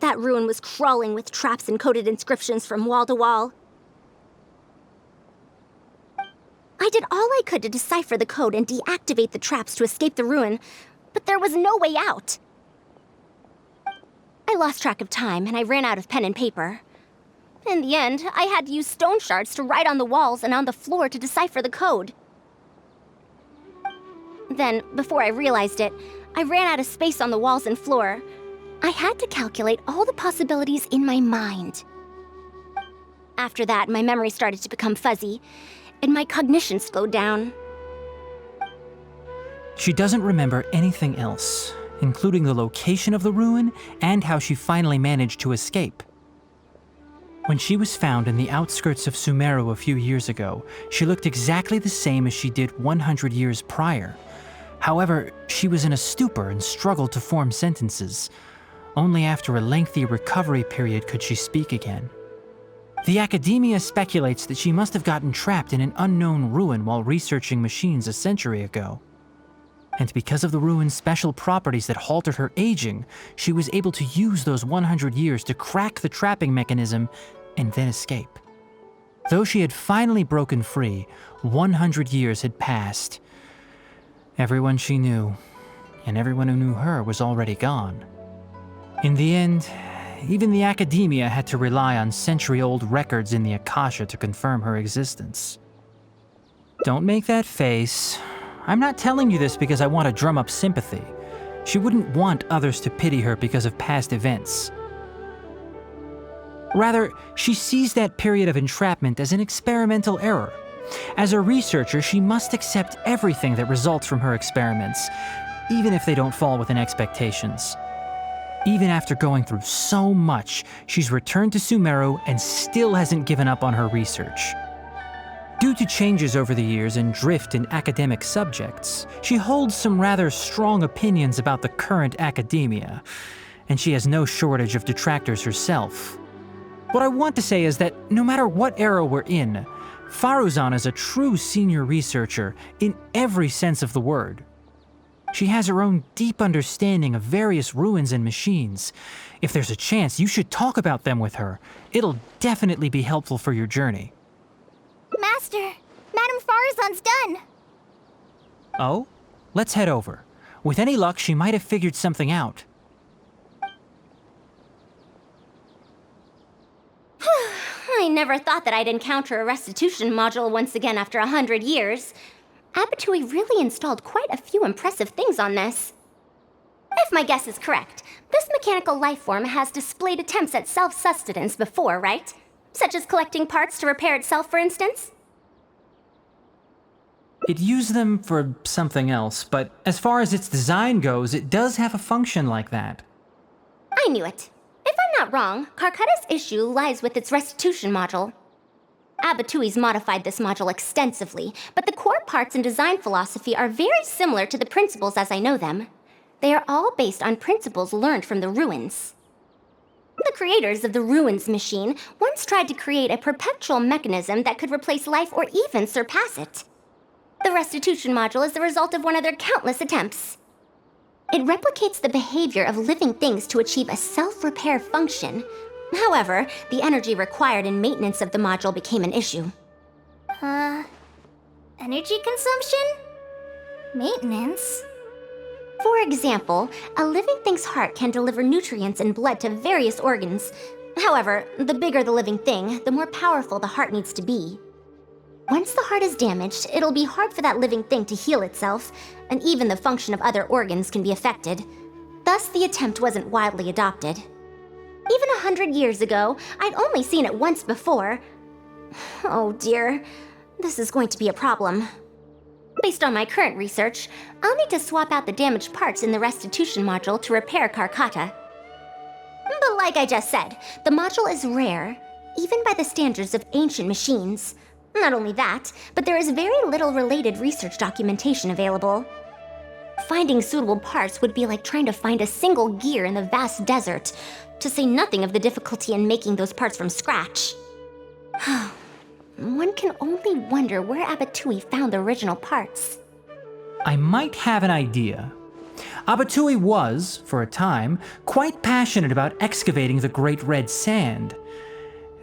That ruin was crawling with traps and coded inscriptions from wall to wall. I did all I could to decipher the code and deactivate the traps to escape the ruin, but there was no way out. I lost track of time and I ran out of pen and paper. In the end, I had to use stone shards to write on the walls and on the floor to decipher the code. Then, before I realized it, I ran out of space on the walls and floor. I had to calculate all the possibilities in my mind. After that, my memory started to become fuzzy, and my cognition slowed down. she doesn't remember anything else, including the location of the ruin and how she finally managed to escape. When she was found in the outskirts of Sumeru a few years ago, she looked exactly the same as she did 100 years prior. However, she was in a stupor and struggled to form sentences. Only after a lengthy recovery period could she speak again. The academia speculates that she must have gotten trapped in an unknown ruin while researching machines a century ago. And because of the ruin's special properties that halted her aging, she was able to use those 100 years to crack the trapping mechanism and then escape. Though she had finally broken free, 100 years had passed. Everyone she knew, and everyone who knew her, was already gone. In the end, even the academia had to rely on century-old records in the Akasha to confirm her existence. Don't make that face. I'm not telling you this because I want to drum up sympathy. She wouldn't want others to pity her because of past events. Rather, she sees that period of entrapment as an experimental error, As a researcher, she must accept everything that results from her experiments, even if they don't fall within expectations. Even after going through so much, she's returned to Sumeru and still hasn't given up on her research. Due to changes over the years and drift in academic subjects, she holds some rather strong opinions about the current academia, and she has no shortage of detractors herself. What I want to say is that no matter what era we're in, Faruzan is a true senior researcher in every sense of the word. She has her own deep understanding of various ruins and machines. If there's a chance, you should talk about them with her. It'll definitely be helpful for your journey. Master, Madame Faruzan's done. Oh? Let's head over. With any luck, she might have figured something out. I never thought that I'd encounter a restitution module once again after 100 years. Abatui really installed quite a few impressive things on this. If my guess is correct, this mechanical life form has displayed attempts at self-sustenance before, right? Such as collecting parts to repair itself, for instance? It used them for something else, but as far as its design goes, it does have a function like that. I knew it. If I'm not wrong, Carcata's issue lies with its restitution module. Abatui's modified this module extensively, but the core parts and design philosophy are very similar to the principles as I know them. They are all based on principles learned from the ruins. The creators of the ruins machine once tried to create a perpetual mechanism that could replace life or even surpass it. The restitution module is the result of one of their countless attempts. It replicates the behavior of living things to achieve a self-repair function. However, the energy required in maintenance of the module became an issue. Energy consumption? Maintenance? For example, a living thing's heart can deliver nutrients and blood to various organs. However, the bigger the living thing, the more powerful the heart needs to be. Once the heart is damaged, it'll be hard for that living thing to heal itself, and even the function of other organs can be affected. Thus, the attempt wasn't widely adopted. Even 100 years ago, I'd only seen it once before. Oh dear, this is going to be a problem. Based on my current research, I'll need to swap out the damaged parts in the restitution module to repair Carcata. But like I just said, the module is rare, even by the standards of ancient machines. Not only that, but there is very little related research documentation available. Finding suitable parts would be like trying to find a single gear in the vast desert, to say nothing of the difficulty in making those parts from scratch. One can only wonder where Abatui found the original parts. I might have an idea. Abatui was, for a time, quite passionate about excavating the Great Red Sand.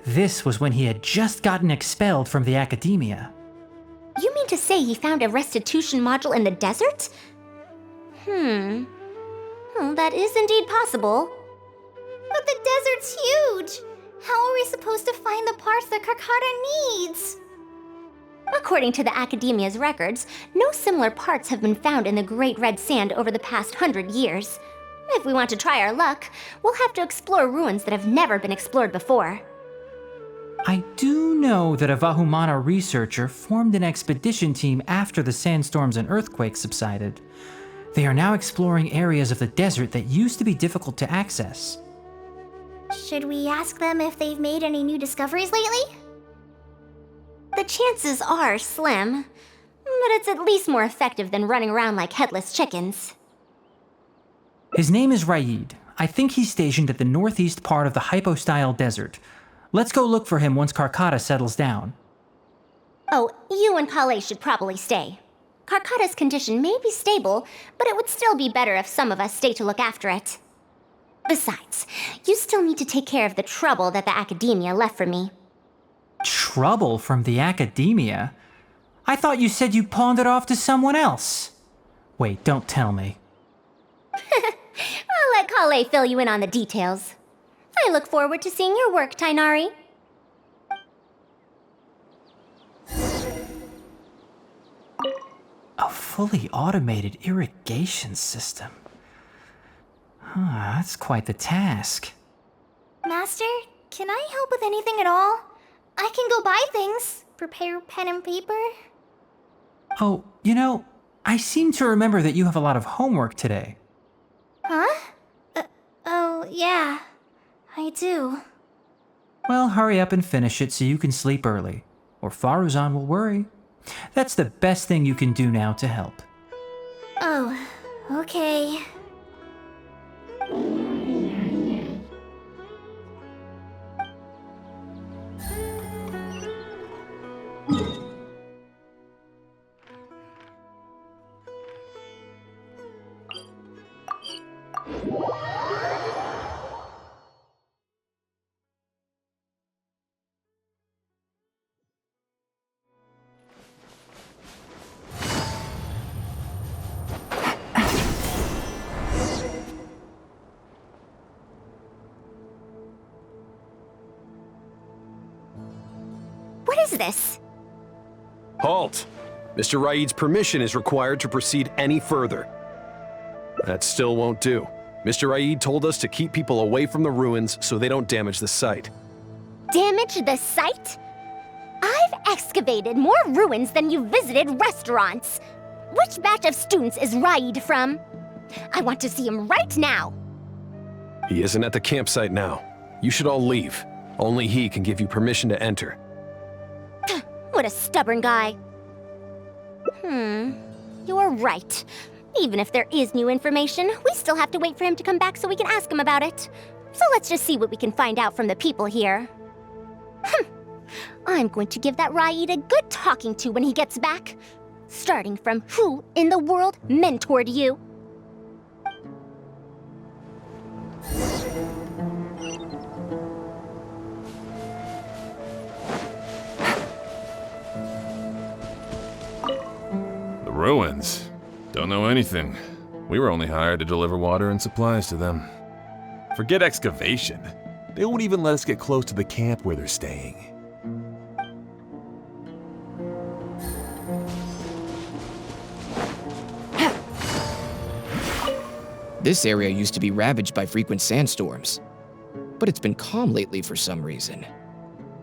This was when he had just gotten expelled from the academia. You mean to say he found a restitution module in the desert? Well, that is indeed possible. But the desert's huge! How are we supposed to find the parts that Carcata needs? According to the Academia's records, no similar parts have been found in the Great Red Sand over the past 100 years. If we want to try our luck, we'll have to explore ruins that have never been explored before. I do know that a Vahumana researcher formed an expedition team after the sandstorms and earthquakes subsided. They are now exploring areas of the desert that used to be difficult to access. Should we ask them if they've made any new discoveries lately? The chances are slim, but it's at least more effective than running around like headless chickens. His name is Raid. I think he's stationed at the northeast part of the hypostyle desert. Let's go look for him once Carcata settles down. Oh, you and Kale should probably stay. Carcata's condition may be stable, but it would still be better if some of us stay to look after it. Besides, you still need to take care of the trouble that the Academia left for me. Trouble from the Academia? I thought you said you pawned it off to someone else. Wait, don't tell me. I'll let Kale fill you in on the details. I look forward to seeing your work, Tainari. A fully automated irrigation system. That's quite the task. Master, can I help with anything at all? I can go buy things. prepare pen and paper? Oh, I seem to remember that you have a lot of homework today. Huh? Oh, yeah. I do. Well, hurry up and finish it so you can sleep early, or Faruzan will worry. That's the best thing you can do now to help. Oh, okay. What is this? Halt! Mr. Raid's permission is required to proceed any further. That still won't do. Mr. Raid told us to keep people away from the ruins so they don't damage the site. Damage the site? I've excavated more ruins than you've visited restaurants. Which batch of students is Raid from? I want to see him right now. He isn't at the campsite now. You should all leave. Only he can give you permission to enter. What a stubborn guy. You're right. Even if there is new information, we still have to wait for him to come back so we can ask him about it. So let's just see what we can find out from the people here. I'm going to give that Raid a good talking to when he gets back. Starting from who in the world mentored you? The ruins? Don't know anything. We were only hired to deliver water and supplies to them. Forget excavation. They won't even let us get close to the camp where they're staying. This area used to be ravaged by frequent sandstorms, but it's been calm lately for some reason.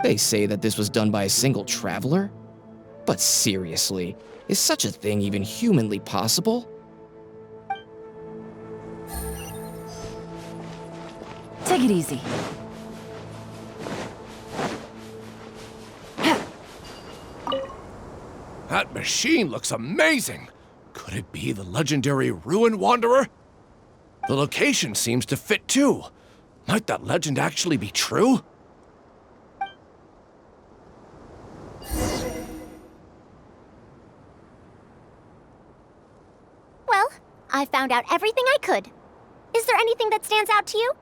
They say that this was done by a single traveler? But seriously, is such a thing even humanly possible? Take it easy. That machine looks amazing! Could it be the legendary Ruin Wanderer? The location seems to fit too. Might that legend actually be true? Well, I found out everything I could. Is there anything that stands out to you?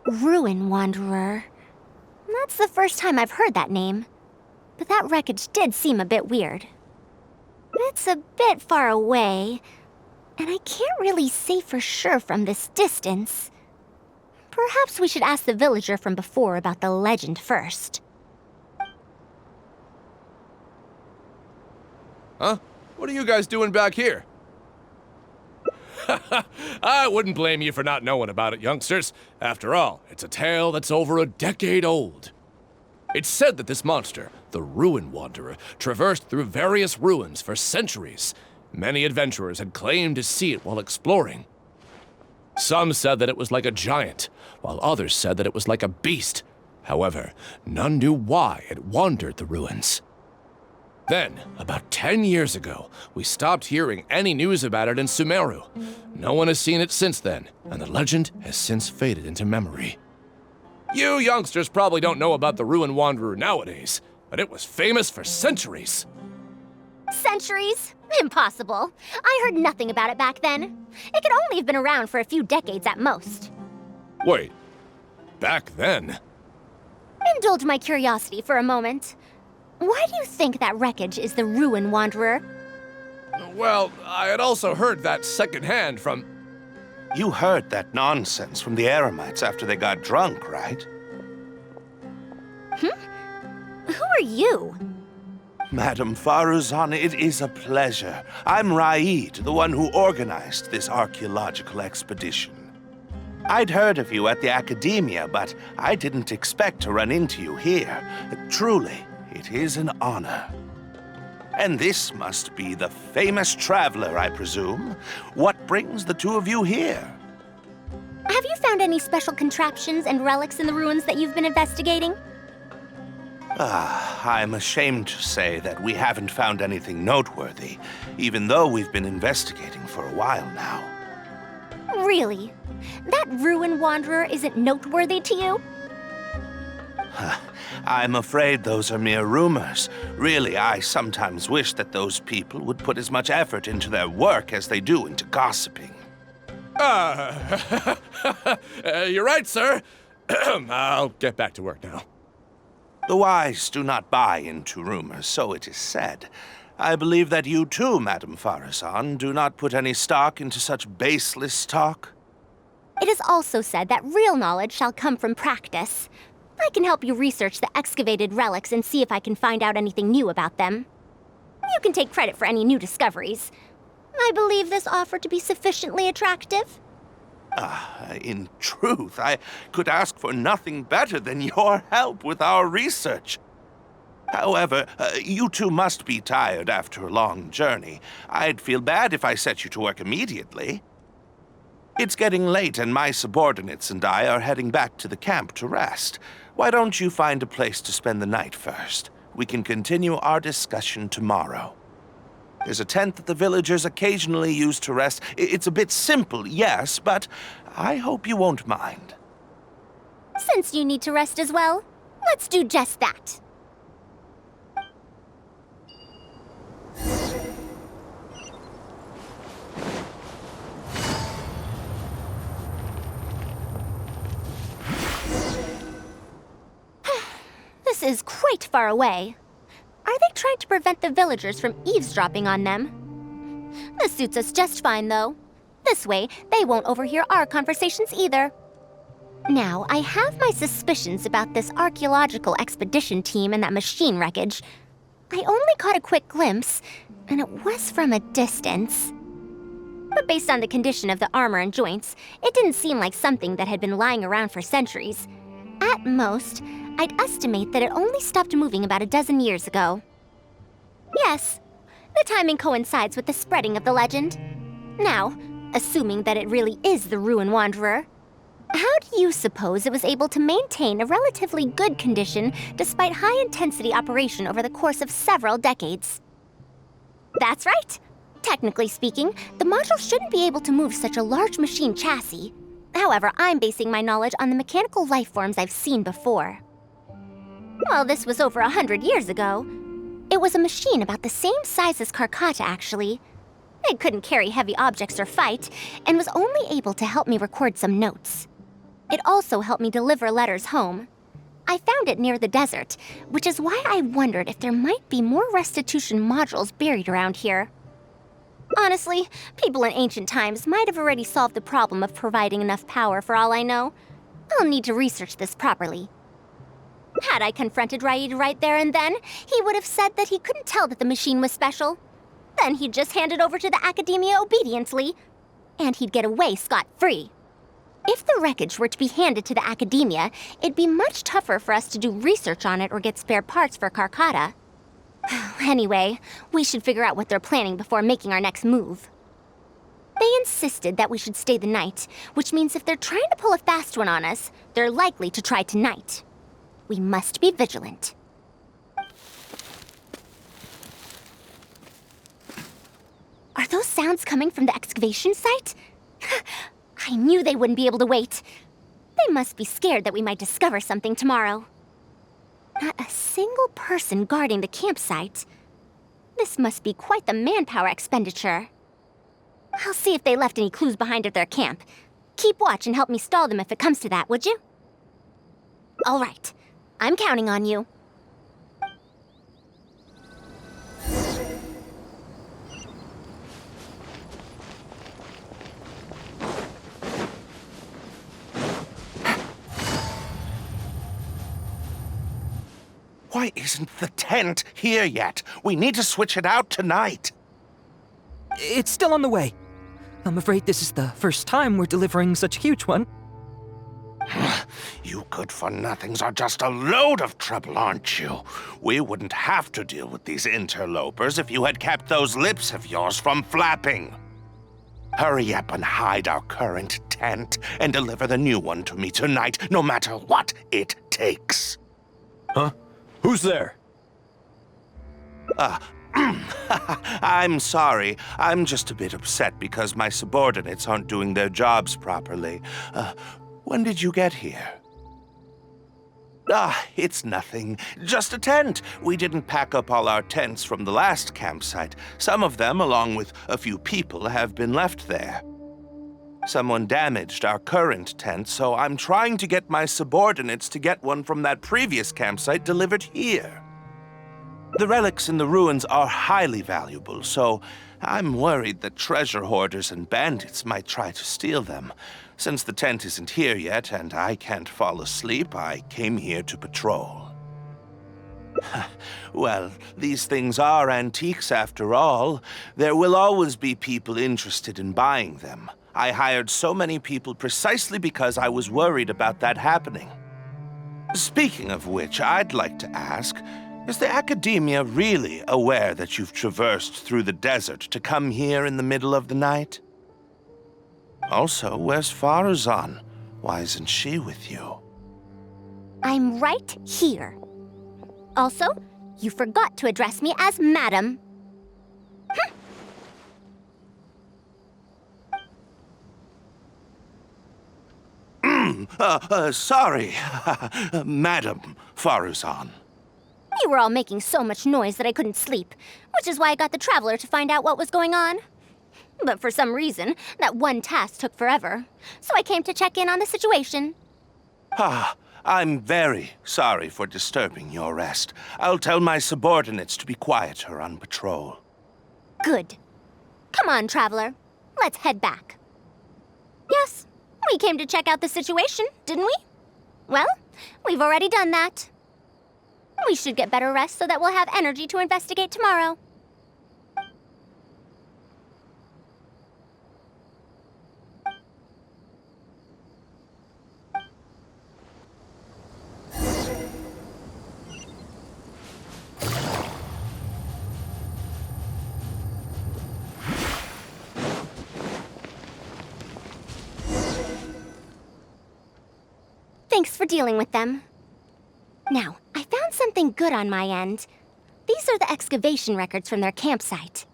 Ruin Wanderer. That's the first time I've heard that name. But that wreckage did seem a bit weird. It's a bit far away, and I can't really say for sure from this distance. Perhaps we should ask the villager from before about the legend first. Huh? What are you guys doing back here? I wouldn't blame you for not knowing about it, youngsters. After all, it's a tale that's over a decade old. It's said that this monster, the Ruin Wanderer, traversed through various ruins for centuries. Many adventurers had claimed to see it while exploring. Some said that it was like a giant, while others said that it was like a beast. However, none knew why it wandered the ruins. Then, about 10 years ago, we stopped hearing any news about it in Sumeru. No one has seen it since then, and the legend has since faded into memory. You youngsters probably don't know about the Ruin Wanderer nowadays, but it was famous for centuries. Centuries? Impossible. I heard nothing about it back then. It could only have been around for a few decades at most. Wait, back then? Indulge my curiosity for a moment. Why do you think that wreckage is the Ruin Wanderer? Well, I had also heard that secondhand from... You heard that nonsense from the Eremites after they got drunk, right? Who are you? Madam Faruzan, it is a pleasure. I'm Raid, the one who organized this archaeological expedition. I'd heard of you at the Academia, but I didn't expect to run into you here. Truly, it is an honor. And this must be the famous traveler, I presume. What brings the two of you here? Have you found any special contraptions and relics in the ruins that you've been investigating? I'm ashamed to say that we haven't found anything noteworthy, even though we've been investigating for a while now. Really? That ruin wanderer isn't noteworthy to you? I'm afraid those are mere rumors. Really, I sometimes wish that those people would put as much effort into their work as they do into gossiping. You're right, sir. I'll get back to work now. The wise do not buy into rumors, so it is said. I believe that you too, Madam Faruzan, do not put any stock into such baseless talk. It is also said that real knowledge shall come from practice. I can help you research the excavated relics and see if I can find out anything new about them. You can take credit for any new discoveries. I believe this offer to be sufficiently attractive. In truth, I could ask for nothing better than your help with our research. However, you two must be tired after a long journey. I'd feel bad if I set you to work immediately. It's getting late and my subordinates and I are heading back to the camp to rest. Why don't you find a place to spend the night first? We can continue our discussion tomorrow. There's a tent that the villagers occasionally use to rest. It's a bit simple, yes, but I hope you won't mind. Since you need to rest as well, let's do just that. This is quite far away. Are they trying to prevent the villagers from eavesdropping on them? This suits us just fine, though. This way, they won't overhear our conversations either. Now, I have my suspicions about this archaeological expedition team and that machine wreckage. I only caught a quick glimpse, and it was from a distance. But based on the condition of the armor and joints, it didn't seem like something that had been lying around for centuries. At most, I'd estimate that it only stopped moving about a dozen years ago. Yes, the timing coincides with the spreading of the legend. Now, assuming that it really is the Ruin Wanderer, how do you suppose it was able to maintain a relatively good condition despite high-intensity operation over the course of several decades? That's right. Technically speaking, the module shouldn't be able to move such a large machine chassis. However, I'm basing my knowledge on the mechanical life forms I've seen before. Well, this was over 100 years ago. It was a machine about the same size as Carcata, actually. It couldn't carry heavy objects or fight, and was only able to help me record some notes. It also helped me deliver letters home. I found it near the desert, which is why I wondered if there might be more restitution modules buried around here. Honestly, people in ancient times might have already solved the problem of providing enough power for all I know. I'll need to research this properly. Had I confronted Raid right there and then, he would have said that he couldn't tell that the machine was special. Then he'd just hand it over to the Academia obediently, and he'd get away scot-free. If the wreckage were to be handed to the Academia, it'd be much tougher for us to do research on it or get spare parts for Carcata. Anyway, we should figure out what they're planning before making our next move. They insisted that we should stay the night, which means if they're trying to pull a fast one on us, they're likely to try tonight. We must be vigilant. Are those sounds coming from the excavation site? I knew they wouldn't be able to wait. They must be scared that we might discover something tomorrow. Not a single person guarding the campsite. This must be quite the manpower expenditure. I'll see if they left any clues behind at their camp. Keep watch and help me stall them if it comes to that, would you? All right. I'm counting on you. Why isn't the tent here yet? We need to switch it out tonight. It's still on the way. I'm afraid this is the first time we're delivering such a huge one. You good-for-nothings are just a load of trouble, aren't you? We wouldn't have to deal with these interlopers if you had kept those lips of yours from flapping. Hurry up and hide our current tent and deliver the new one to me tonight, no matter what it takes. Huh? Who's there? I'm sorry. I'm just a bit upset because my subordinates aren't doing their jobs properly. When did you get here? It's nothing. Just a tent. We didn't pack up all our tents from the last campsite. Some of them, along with a few people, have been left there. Someone damaged our current tent, so I'm trying to get my subordinates to get one from that previous campsite delivered here. The relics in the ruins are highly valuable, so I'm worried that treasure hoarders and bandits might try to steal them. Since the tent isn't here yet and I can't fall asleep, I came here to patrol. Well, these things are antiques after all. There will always be people interested in buying them. I hired so many people precisely because I was worried about that happening. Speaking of which, I'd like to ask, is the Academia really aware that you've traversed through the desert to come here in the middle of the night? Also, where's Faruzan? Why isn't she with you? I'm right here. Also, you forgot to address me as Madam. Sorry, Madam Faruzan. You were all making so much noise that I couldn't sleep, which is why I got the Traveler to find out what was going on. But for some reason, that one task took forever, so I came to check in on the situation. I'm very sorry for disturbing your rest. I'll tell my subordinates to be quieter on patrol. Good. Come on, Traveler. Let's head back. Yes, we came to check out the situation, didn't we? Well, we've already done that. We should get better rest so that we'll have energy to investigate tomorrow. Thanks for dealing with them. Now, I found something good on my end. These are the excavation records from their campsite.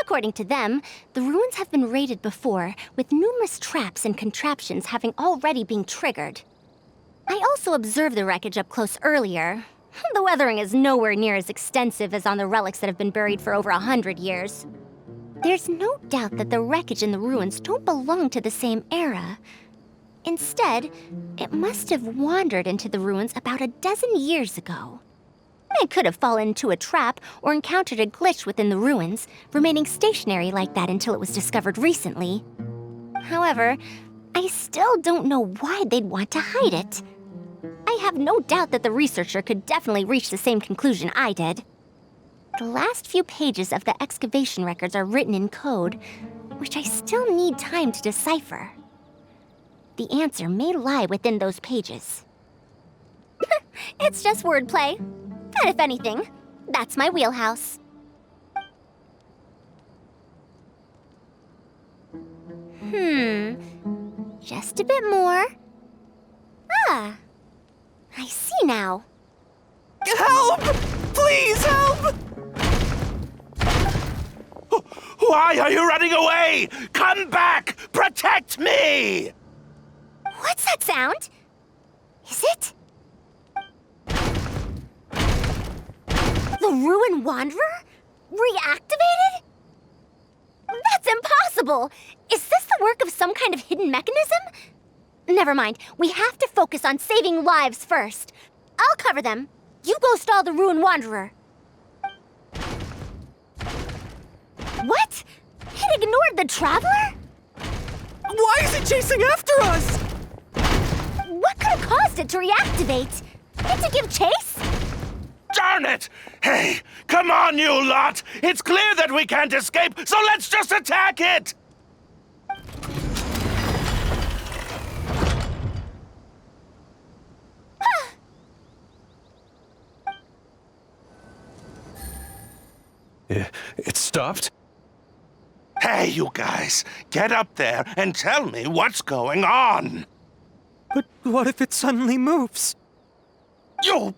According to them, the ruins have been raided before, with numerous traps and contraptions having already been triggered. I also observed the wreckage up close earlier. The weathering is nowhere near as extensive as on the relics that have been buried for over 100 years. There's no doubt that the wreckage and the ruins don't belong to the same era. Instead, it must have wandered into the ruins about a dozen years ago. It could have fallen into a trap or encountered a glitch within the ruins, remaining stationary like that until it was discovered recently. However, I still don't know why they'd want to hide it. I have no doubt that the researcher could definitely reach the same conclusion I did. The last few pages of the excavation records are written in code, which I still need time to decipher. The answer may lie within those pages. It's just wordplay. And if anything, that's my wheelhouse. Just a bit more. I see now. Help! Please help! Why are you running away? Come back! Protect me! What's that sound? Is it? The Ruin Wanderer? Reactivated? That's impossible! Is this the work of some kind of hidden mechanism? Never mind. We have to focus on saving lives first. I'll cover them. You go stall the Ruin Wanderer. What? It ignored the Traveler? Why is it chasing after us? What could have caused it to reactivate? Did it give chase? Darn it! Hey, come on, you lot! It's clear that we can't escape, so let's just attack it! It stopped? Hey, you guys, get up there and tell me what's going on. But what if it suddenly moves? You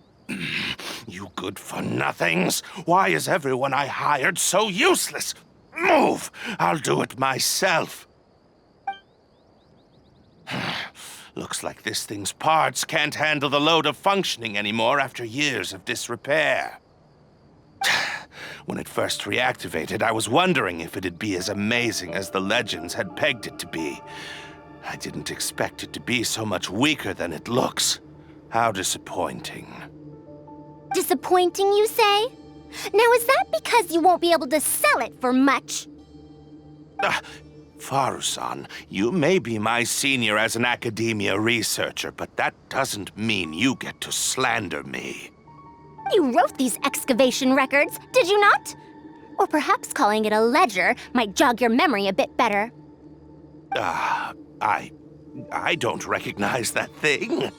good-for-nothings. Why is everyone I hired so useless? Move! I'll do it myself. Looks like this thing's parts can't handle the load of functioning anymore after years of disrepair. When it first reactivated, I was wondering if it'd be as amazing as the legends had pegged it to be. I didn't expect it to be so much weaker than it looks. How disappointing. Disappointing, you say? Now, is that because you won't be able to sell it for much? Faruzan, you may be my senior as an academia researcher, but that doesn't mean you get to slander me. You wrote these excavation records, did you not? Or perhaps calling it a ledger might jog your memory a bit better. I don't recognize that thing.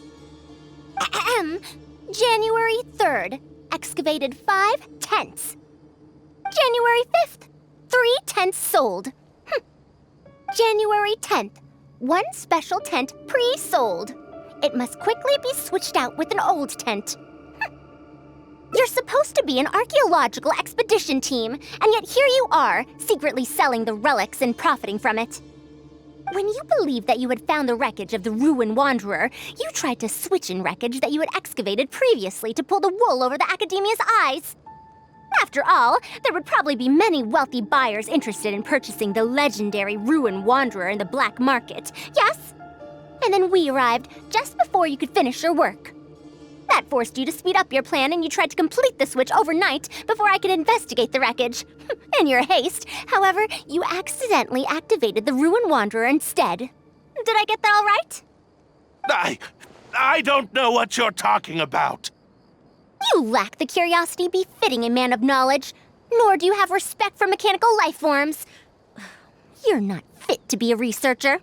January 3rd, excavated 5 tents. January 5th, 3 tents sold. January 10th, 1 special tent pre-sold. It must quickly be switched out with an old tent. You're supposed to be an archaeological expedition team, and yet here you are, secretly selling the relics and profiting from it. When you believed that you had found the wreckage of the Ruin Wanderer, you tried to switch in wreckage that you had excavated previously to pull the wool over the Academia's eyes. After all, there would probably be many wealthy buyers interested in purchasing the legendary Ruin Wanderer in the black market, yes? And then we arrived just before you could finish your work. That forced you to speed up your plan, and you tried to complete the switch overnight before I could investigate the wreckage. In your haste, however, you accidentally activated the Ruin Wanderer instead. Did I get that all right? I don't know what you're talking about. You lack the curiosity befitting a man of knowledge, nor do you have respect for mechanical life forms. You're not fit to be a researcher.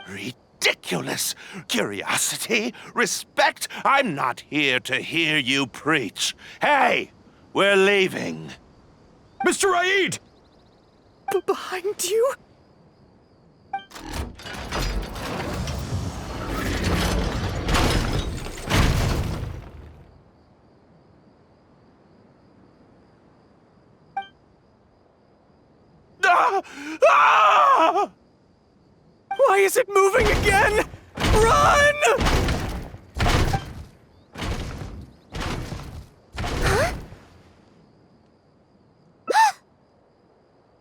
Ridiculous. Curiosity? Respect? I'm not here to hear you preach. Hey, we're leaving. Mr. Aid! Behind you? Why is it moving again? Run!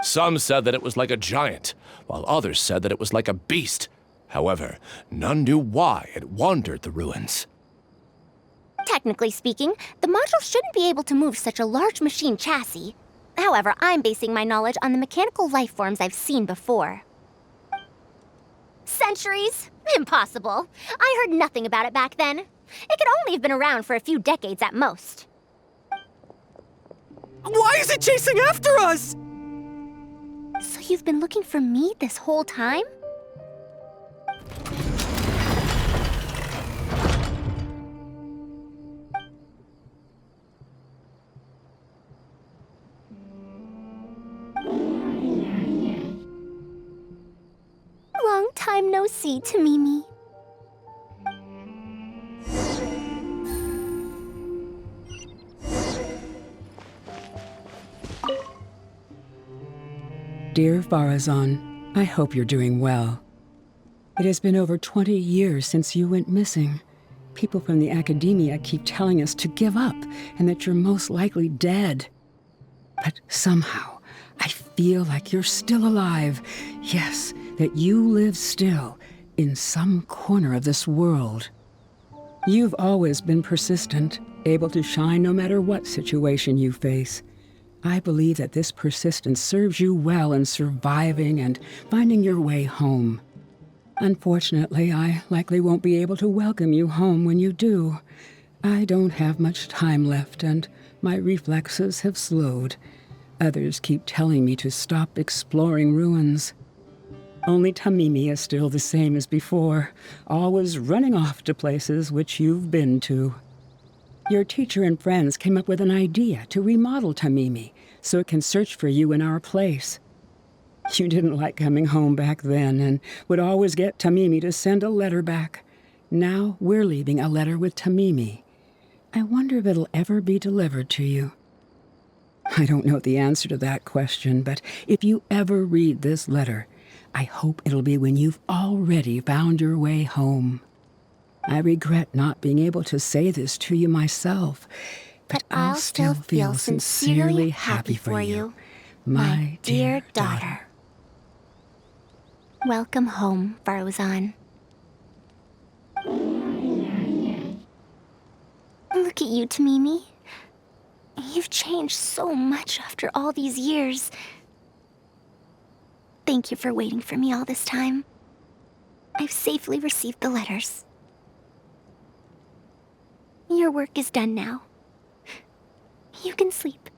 Some said that it was like a giant, while others said that it was like a beast. However, none knew why it wandered the ruins. Technically speaking, the module shouldn't be able to move such a large machine chassis. However, I'm basing my knowledge on the mechanical life forms I've seen before. Centuries? Impossible. I heard nothing about it back then. It could only have been around for a few decades at most. Why is it chasing after us? So you've been looking for me this whole time? Long time no see, Tamimi. Dear Faruzan, I hope you're doing well. It has been over 20 years since you went missing. People from the academia keep telling us to give up and that you're most likely dead. But somehow, I feel like you're still alive. Yes, that you live still in some corner of this world. You've always been persistent, able to shine no matter what situation you face. I believe that this persistence serves you well in surviving and finding your way home. Unfortunately, I likely won't be able to welcome you home when you do. I don't have much time left, and my reflexes have slowed. Others keep telling me to stop exploring ruins. Only Tamimi is still the same as before, always running off to places which you've been to. Your teacher and friends came up with an idea to remodel Tamimi, so it can search for you in our place. You didn't like coming home back then and would always get Tamimi to send a letter back. Now we're leaving a letter with Tamimi. I wonder if it'll ever be delivered to you. I don't know the answer to that question, but if you ever read this letter, I hope it'll be when you've already found your way home. I regret not being able to say this to you myself, but I'll still feel sincerely happy for you, my dear daughter. Welcome home, Faruzan. Look at you, Tamimi. You've changed so much after all these years. Thank you for waiting for me all this time. I've safely received the letters. Your work is done now. You can sleep.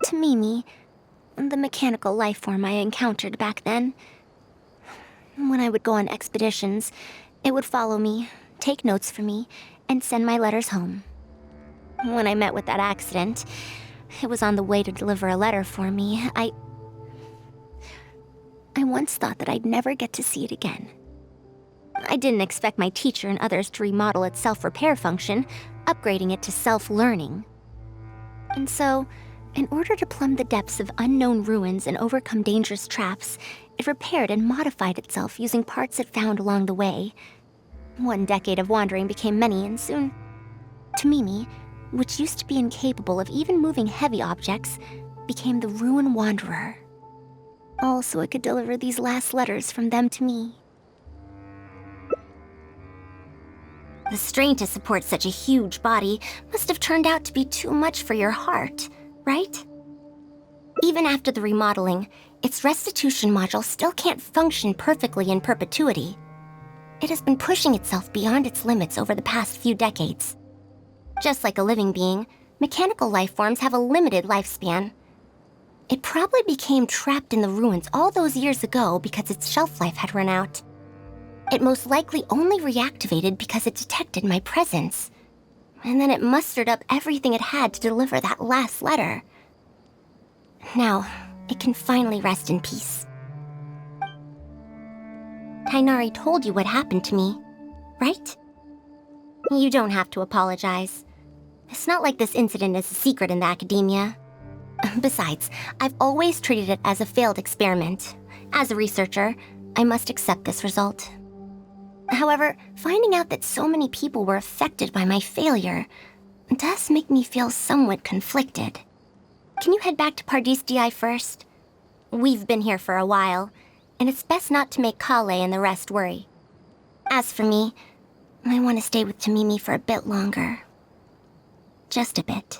Tamimi, the mechanical life form I encountered back then. When I would go on expeditions, it would follow me, take notes for me, and send my letters home. When I met with that accident, it was on the way to deliver a letter for me. I once thought that I'd never get to see it again. I didn't expect my teacher and others to remodel its self-repair function, upgrading it to self-learning. And so, in order to plumb the depths of unknown ruins and overcome dangerous traps, it repaired and modified itself using parts it found along the way. 1 decade of wandering became many, and soon, Tamimi, which used to be incapable of even moving heavy objects, became the Ruin Wanderer. All so it could deliver these last letters from them to me. The strain to support such a huge body must have turned out to be too much for your heart, right? Even after the remodeling, its restitution module still can't function perfectly in perpetuity. It has been pushing itself beyond its limits over the past few decades. Just like a living being, mechanical life forms have a limited lifespan. It probably became trapped in the ruins all those years ago because its shelf life had run out. It most likely only reactivated because it detected my presence. And then it mustered up everything it had to deliver that last letter. Now, it can finally rest in peace. Tainari told you what happened to me, right? You don't have to apologize. It's not like this incident is a secret in the academia. Besides, I've always treated it as a failed experiment. As a researcher, I must accept this result. However, finding out that so many people were affected by my failure does make me feel somewhat conflicted. Can you head back to Pardis DI first? We've been here for a while, and it's best not to make Kale and the rest worry. As for me, I want to stay with Tamimi for a bit longer. Just a bit.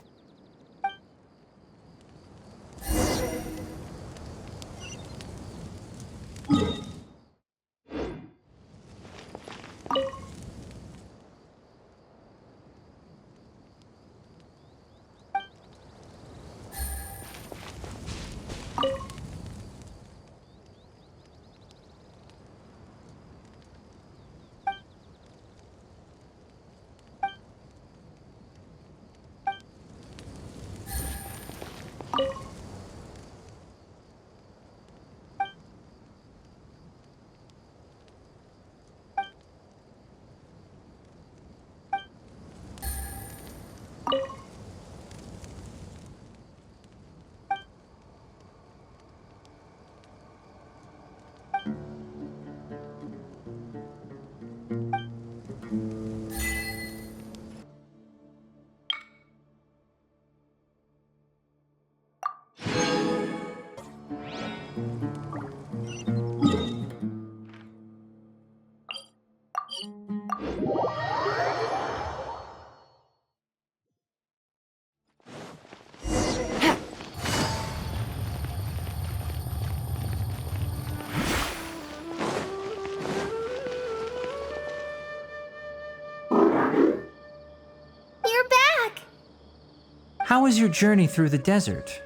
How was your journey through the desert?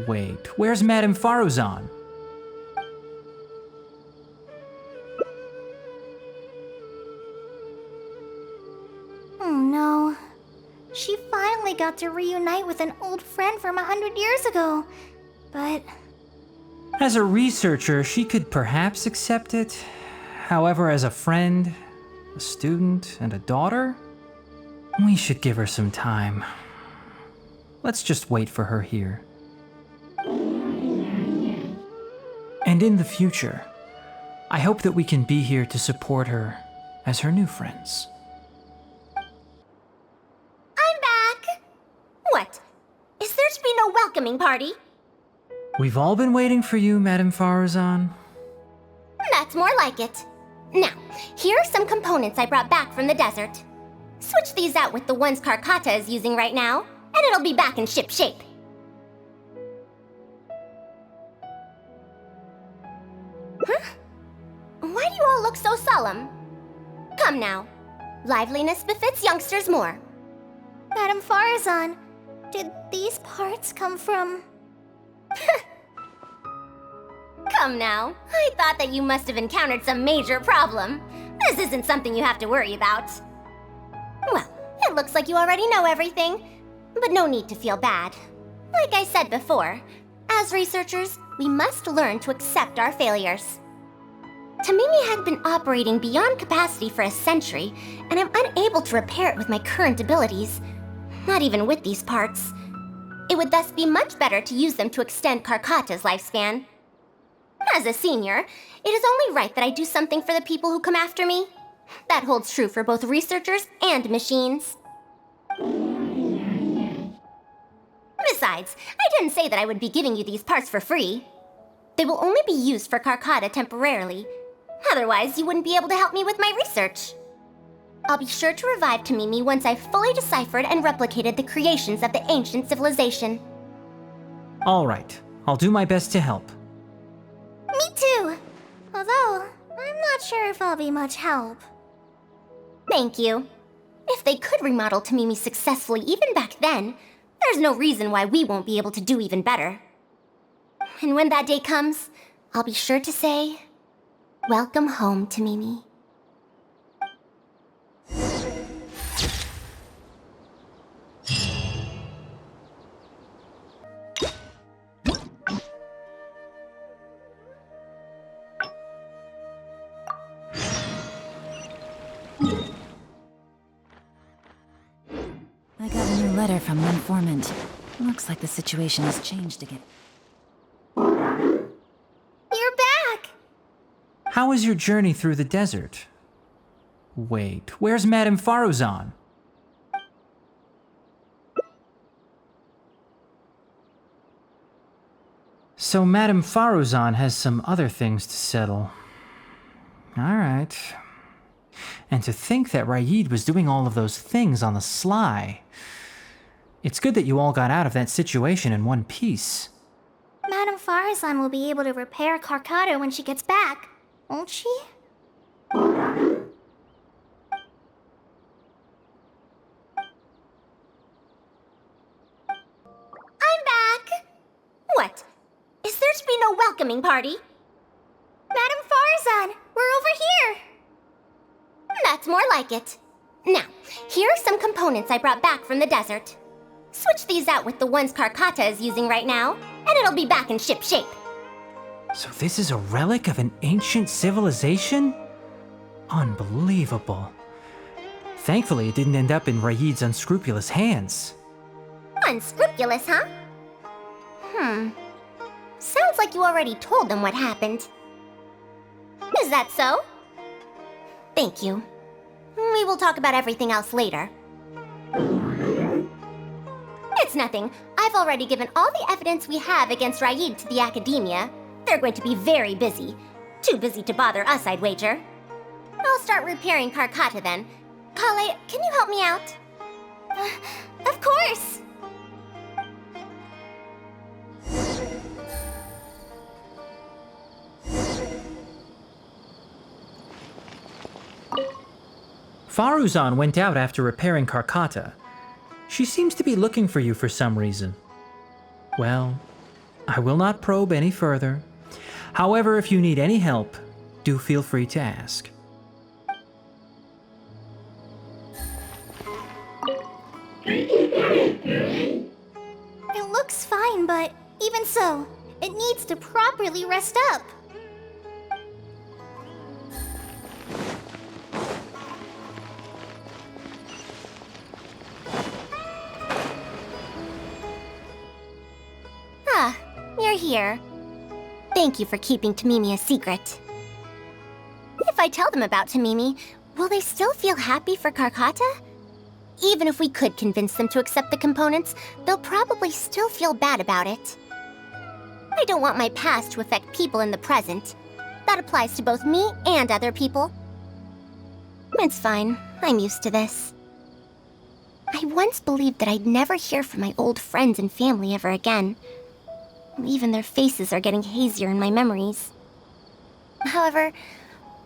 Wait, where's Madame Faruzan? got to reunite with an old friend from 100 years ago. But As a researcher, she could perhaps accept it. However, as a friend, a student, and a daughter, we should give her some time. Let's just wait for her here. And in the future, I hope that we can be here to support her as her new friends. I'm back! What? Is there to be no welcoming party? We've all been waiting for you, Madame Faruzan. That's more like it. Now, here are some components I brought back from the desert. Switch these out with the ones Carcata is using right now, and it'll be back in ship shape. Huh? Why do you all look so solemn? Come now. Liveliness befits youngsters more. Madame Faruzan, did these parts come from... Come now. I thought that you must have encountered some major problem. This isn't something you have to worry about. Well, it looks like you already know everything, but no need to feel bad. Like I said before, as researchers, we must learn to accept our failures. Tamimi had been operating beyond capacity for a century, and I'm unable to repair it with my current abilities. Not even with these parts. It would thus be much better to use them to extend Carcata's lifespan. As a senior, it is only right that I do something for the people who come after me. That holds true for both researchers and machines. Besides, I didn't say that I would be giving you these parts for free. They will only be used for Carcata temporarily. Otherwise, you wouldn't be able to help me with my research. I'll be sure to revive Tamimi once I've fully deciphered and replicated the creations of the ancient civilization. All right, I'll do my best to help. Me too! Although, I'm not sure if I'll be much help. Thank you. If they could remodel Tamimi successfully even back then, there's no reason why we won't be able to do even better. And when that day comes, I'll be sure to say, welcome home, Tamimi. I got a new letter from the informant. Looks like the situation has changed again. You're back! How was your journey through the desert? Wait, where's Madame Faruzan? So Madame Faruzan has some other things to settle. All right. And to think that Raid was doing all of those things on the sly. It's good that you all got out of that situation in one piece. Madame Faruzan will be able to repair Carcata when she gets back, won't she? I'm back! What? Is there to be no welcoming party? Madame Faruzan, we're over here! That's more like it. Now, here are some components I brought back from the desert. Switch these out with the ones Carcata is using right now, and it'll be back in ship shape. So this is a relic of an ancient civilization? Unbelievable. Thankfully, it didn't end up in Raid's unscrupulous hands. Unscrupulous, huh? Sounds like you already told them what happened. Is that so? Thank you. We will talk about everything else later. It's nothing. I've already given all the evidence we have against Raid to the Academia. They're going to be very busy. Too busy to bother us, I'd wager. I'll start repairing Carcata then. Kale, can you help me out? Of course! Faruzan went out after repairing Carcata. She seems to be looking for you for some reason. Well, I will not probe any further. However, if you need any help, do feel free to ask. so. It needs to properly rest up. Ah, you're here. Thank you for keeping Tamimi a secret. If I tell them about Tamimi, will they still feel happy for Carcata? Even if we could convince them to accept the components, they'll probably still feel bad about it. I don't want my past to affect people in the present. That applies to both me and other people. It's fine. I'm used to this. I once believed that I'd never hear from my old friends and family ever again. Even their faces are getting hazier in my memories. However,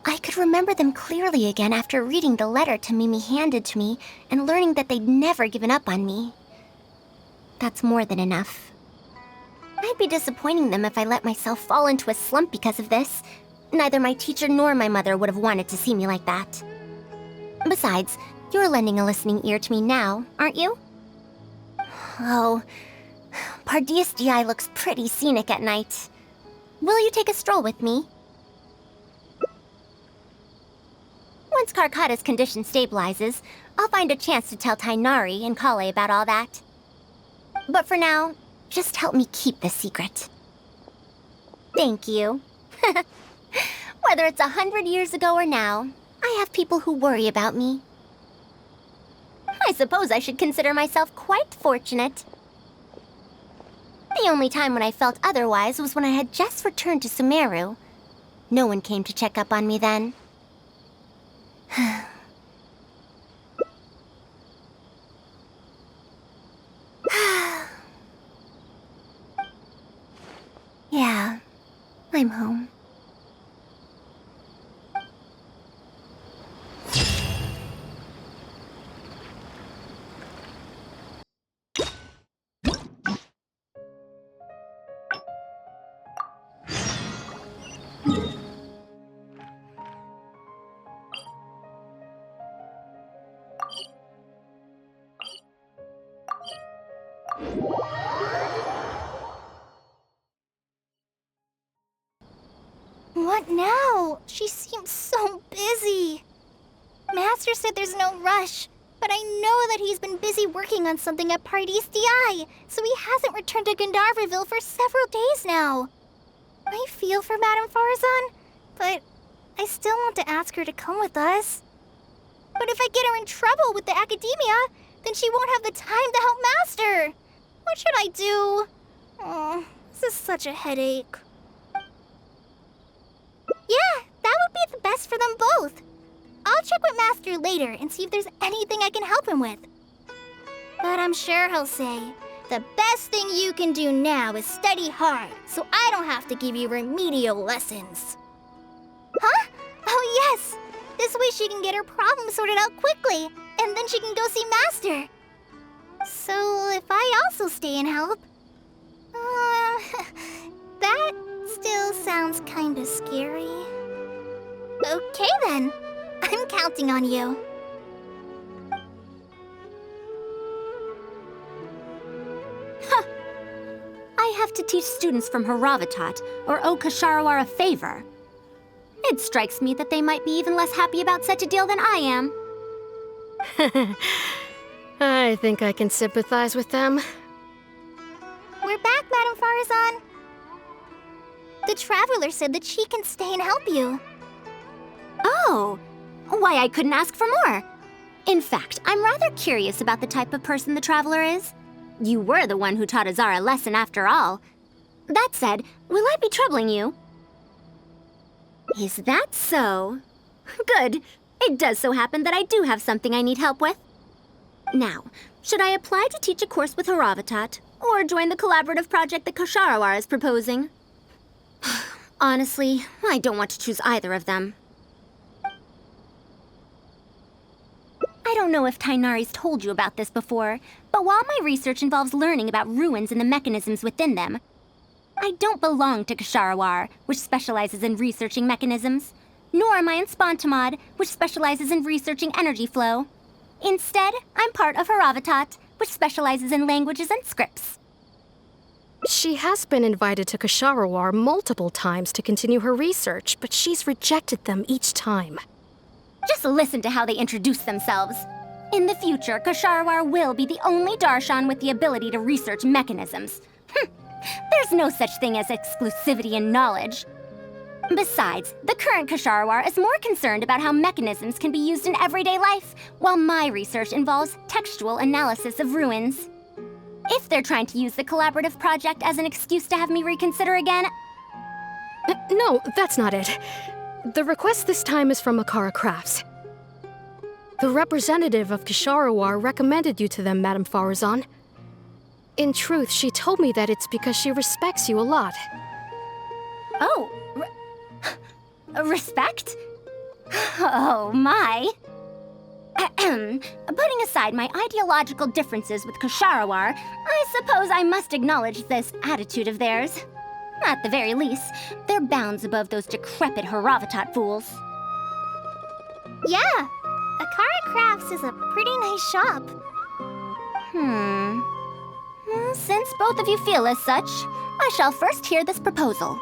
I could remember them clearly again after reading the letter Tamimi handed to me and learning that they'd never given up on me. That's more than enough. I'd be disappointing them if I let myself fall into a slump because of this. Neither my teacher nor my mother would have wanted to see me like that. Besides, you're lending a listening ear to me now, aren't you? Oh, Pardees DI looks pretty scenic at night. Will you take a stroll with me? Once Carcata's condition stabilizes, I'll find a chance to tell Tainari and Kale about all that. But for now, just help me keep this secret. Thank you. Whether it's 100 years ago or now, I have people who worry about me. I suppose I should consider myself quite fortunate. The only time when I felt otherwise was when I had just returned to Sumeru. No one came to check up on me then. Yeah, I'm home. What now? She seems so busy. Master said there's no rush, but I know that he's been busy working on something at Pardees DI, so he hasn't returned to Gandharvaville for several days now. I feel for Madame Faruzan, but I still want to ask her to come with us. But if I get her in trouble with the academia, then she won't have the time to help Master. What should I do? Oh, this is such a headache. Yeah, that would be the best for them both. I'll check with Master later and see if there's anything I can help him with. But I'm sure he'll say, the best thing you can do now is study hard, so I don't have to give you remedial lessons. Huh? Oh yes! This way she can get her problem sorted out quickly, and then she can go see Master. So if I also stay and help... that still sounds kinda scary. Okay then. I'm counting on you. Huh. I have to teach students from Haravatat or owe Ksharawar a favor. It strikes me that they might be even less happy about such a deal than I am. I think I can sympathize with them. We're back, Madame Faruzan. The Traveler said that she can stay and help you. Oh, why I couldn't ask for more. In fact, I'm rather curious about the type of person the Traveler is. You were the one who taught Azar a lesson after all. That said, will I be troubling you? Is that so? Good. It does so happen that I do have something I need help with. Now, should I apply to teach a course with Haravatat, or join the collaborative project that Ksharawar is proposing? Honestly, I don't want to choose either of them. I don't know if Tainari's told you about this before, but while my research involves learning about ruins and the mechanisms within them, I don't belong to Ksharawar, which specializes in researching mechanisms, nor am I in Spontamod, which specializes in researching energy flow. Instead, I'm part of Haravatat, which specializes in languages and scripts. She has been invited to Ksharawar multiple times to continue her research, but she's rejected them each time. Just listen to how they introduce themselves. In the future, Ksharawar will be the only Darshan with the ability to research mechanisms. There's no such thing as exclusivity in knowledge. Besides, the current Ksharawar is more concerned about how mechanisms can be used in everyday life, while my research involves textual analysis of ruins. If they're trying to use the collaborative project as an excuse to have me reconsider again... No, that's not it. The request this time is from Akara Crafts. The representative of Ksharawar recommended you to them, Madame Faruzan. In truth, she told me that it's because she respects you a lot. Oh, respect? Oh, my. Putting aside my ideological differences with Ksharawar, I suppose I must acknowledge this attitude of theirs. At the very least, they're bounds above those decrepit Haravatat fools. Yeah, Akara Crafts is a pretty nice shop. Well, since both of you feel as such, I shall first hear this proposal.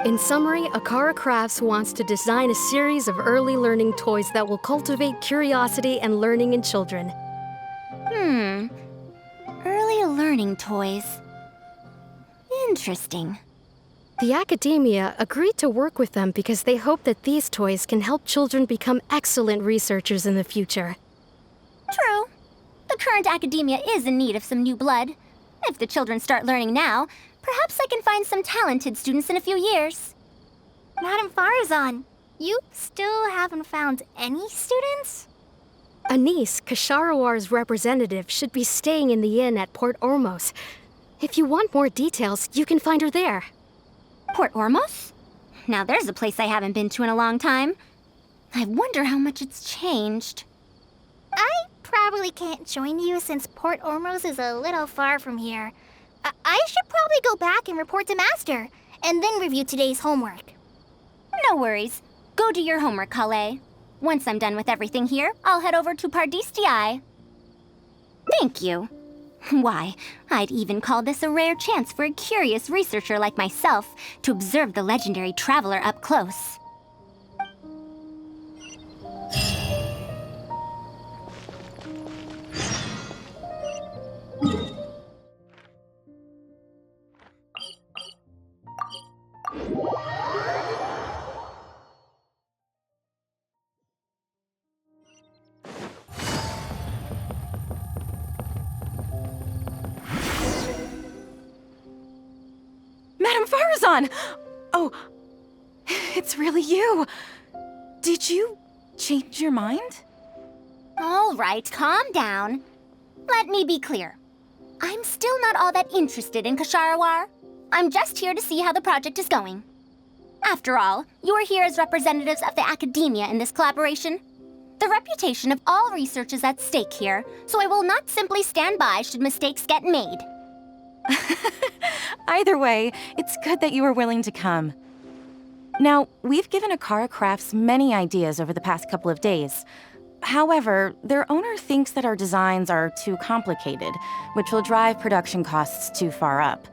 In summary, Akara Crafts wants to design a series of early learning toys that will cultivate curiosity and learning in children. Early learning toys. Interesting. The academia agreed to work with them because they hope that these toys can help children become excellent researchers in the future. True. The current academia is in need of some new blood. If the children start learning now, perhaps I can find some talented students in a few years. Madame Faruzan, you still haven't found any students? Anise, Kasharawar's representative, should be staying in the inn at Port Ormos. If you want more details, you can find her there. Port Ormos? Now there's a place I haven't been to in a long time. I wonder how much it's changed. I probably can't join you since Port Ormos is a little far from here. I should probably go back and report to Master, and then review today's homework. No worries. Go do your homework, Kale. Once I'm done with everything here, I'll head over to Pardistii. Thank you. Why, I'd even call this a rare chance for a curious researcher like myself to observe the legendary traveler up close. Madame Faruzan! Oh, it's really you. Did you change your mind? All right, calm down. Let me be clear. I'm still not all that interested in Ksharawar. I'm just here to see how the project is going. After all, you're here as representatives of the academia in this collaboration. The reputation of all research is at stake here, so I will not simply stand by should mistakes get made. Either way, it's good that you were willing to come. Now, we've given Akara Crafts many ideas over the past couple of days. However, their owner thinks that our designs are too complicated, which will drive production costs too far up.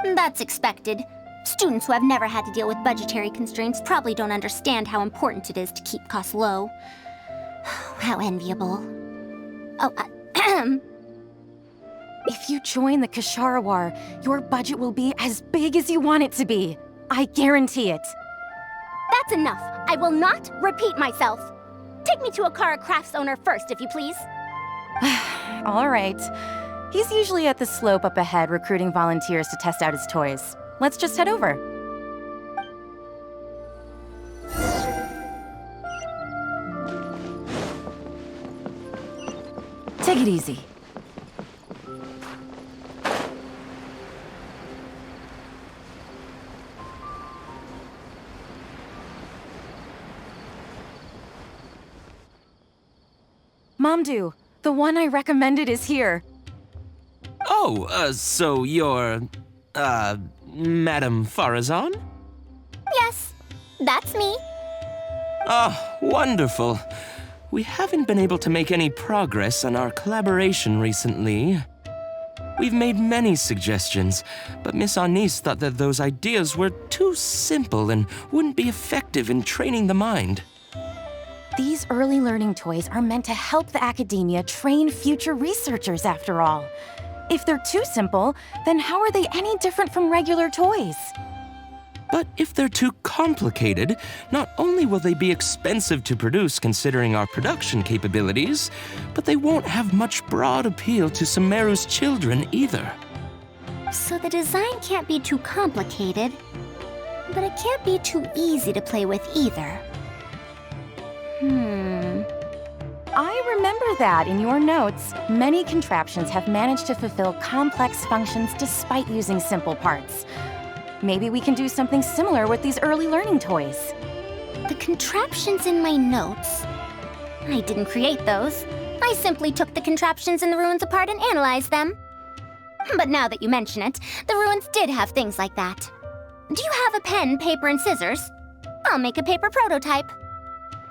That's expected. Students who have never had to deal with budgetary constraints probably don't understand how important it is to keep costs low. How enviable. Oh, If you join the Ksharawar, your budget will be as big as you want it to be. I guarantee it. That's enough. I will not repeat myself. Take me to Akara Crafts owner first, if you please. All right. He's usually at the slope up ahead recruiting volunteers to test out his toys. Let's just head over. Take it easy. Mamdu, the one I recommended is here. Oh, so you're, Madame Faruzan? Yes, that's me. Ah, wonderful. We haven't been able to make any progress on our collaboration recently. We've made many suggestions, but Miss Anise thought that those ideas were too simple and wouldn't be effective in training the mind. These early learning toys are meant to help the academia train future researchers, after all. If they're too simple, then how are they any different from regular toys? But if they're too complicated, not only will they be expensive to produce considering our production capabilities, but they won't have much broad appeal to Sumeru's children either. So the design can't be too complicated, but it can't be too easy to play with either. I remember that in your notes, many contraptions have managed to fulfill complex functions despite using simple parts. Maybe we can do something similar with these early learning toys. The contraptions in my notes? I didn't create those. I simply took the contraptions in the ruins apart and analyzed them. But now that you mention it, the ruins did have things like that. Do you have a pen, paper, and scissors? I'll make a paper prototype.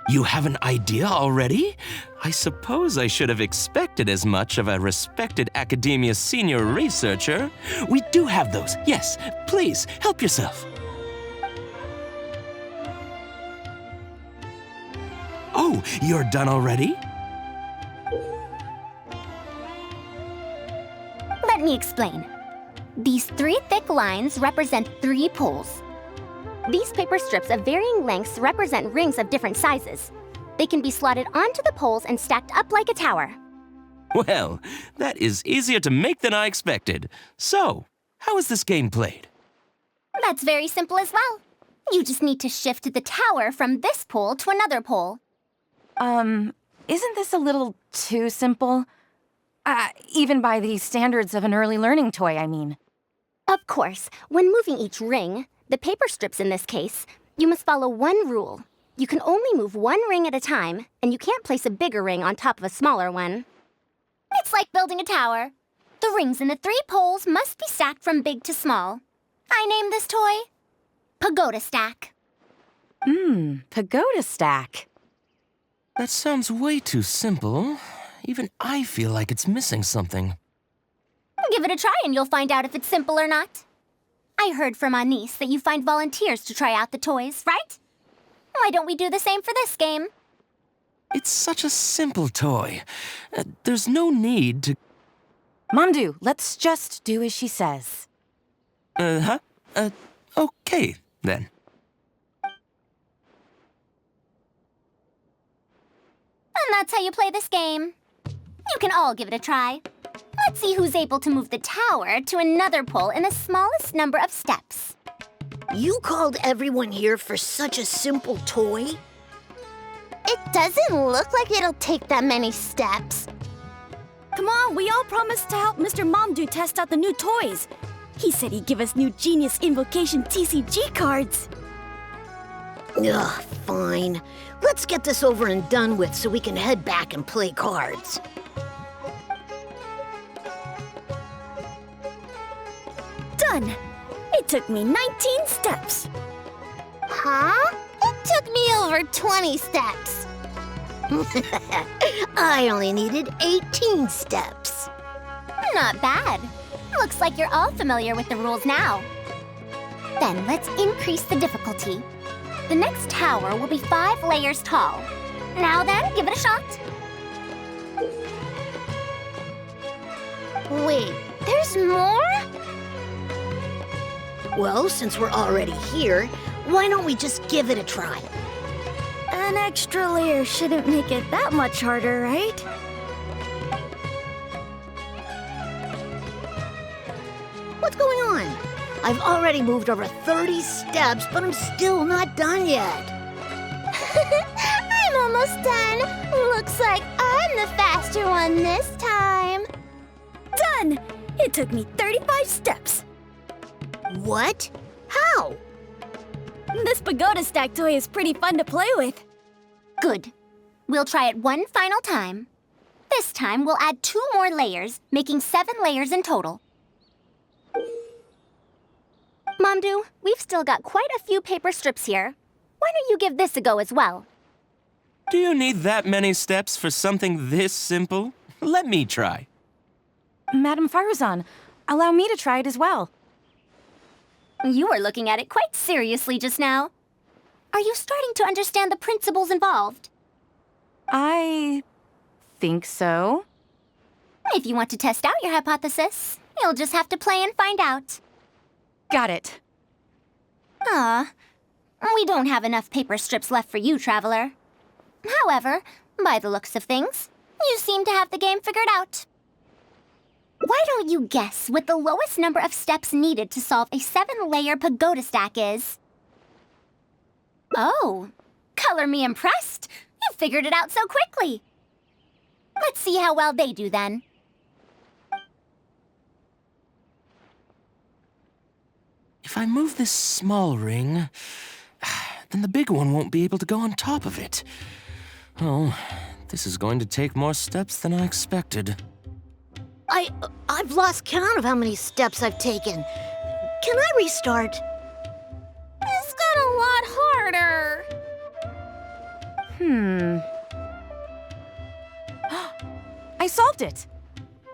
You have an idea already? I suppose I should have expected as much of a respected academia senior researcher. We do have those, yes. Please, help yourself. Oh, you're done already? Let me explain. These 3 thick lines represent 3 poles. These paper strips of varying lengths represent rings of different sizes. They can be slotted onto the poles and stacked up like a tower. Well, that is easier to make than I expected. So, how is this game played? That's very simple as well. You just need to shift the tower from this pole to another pole. Isn't this a little too simple? Even by the standards of an early learning toy, I mean. Of course, when moving each ring, the paper strips in this case, you must follow one rule. You can only move one ring at a time, and you can't place a bigger ring on top of a smaller one. It's like building a tower. The rings in the 3 poles must be stacked from big to small. I named this toy Pagoda Stack. Pagoda Stack. That sounds way too simple. Even I feel like it's missing something. Give it a try and you'll find out if it's simple or not. I heard from Anise that you find volunteers to try out the toys, right? Why don't we do the same for this game? It's such a simple toy. There's no need to... Mamdu, let's just do as she says. Okay, then. And that's how you play this game. You can all give it a try. Let's see who's able to move the tower to another pole in the smallest number of steps. You called everyone here for such a simple toy? It doesn't look like it'll take that many steps. Come on, we all promised to help Mr. Mamdu test out the new toys. He said he'd give us new Genius Invocation TCG cards. Ugh, fine. Let's get this over and done with so we can head back and play cards. Done! It took me 19 steps. Huh? It took me over 20 steps. I only needed 18 steps. Not bad. Looks like you're all familiar with the rules now. Then let's increase the difficulty. The next tower will be 5 layers tall. Now then, give it a shot. Wait, there's more? Well, since we're already here, why don't we just give it a try? An extra layer shouldn't make it that much harder, right? What's going on? I've already moved over 30 steps, but I'm still not done yet. I'm almost done. Looks like I'm the faster one this time. Done! It took me 35 steps. What? How? This pagoda stack toy is pretty fun to play with. Good. We'll try it one final time. This time, we'll add 2 more layers, making 7 layers in total. Mamdu, we've still got quite a few paper strips here. Why don't you give this a go as well? Do you need that many steps for something this simple? Let me try. Madam Faruzan, allow me to try it as well. You were looking at it quite seriously just now. Are you starting to understand the principles involved? I think so. If you want to test out your hypothesis, you'll just have to play and find out. Got it. We don't have enough paper strips left for you, Traveler. However, by the looks of things, you seem to have the game figured out. Why don't you guess what the lowest number of steps needed to solve a 7-layer pagoda stack is? Oh, color me impressed. You figured it out so quickly. Let's see how well they do then. If I move this small ring, then the big one won't be able to go on top of it. Oh, this is going to take more steps than I expected. I've lost count of how many steps I've taken. Can I restart? This got a lot harder. I solved it!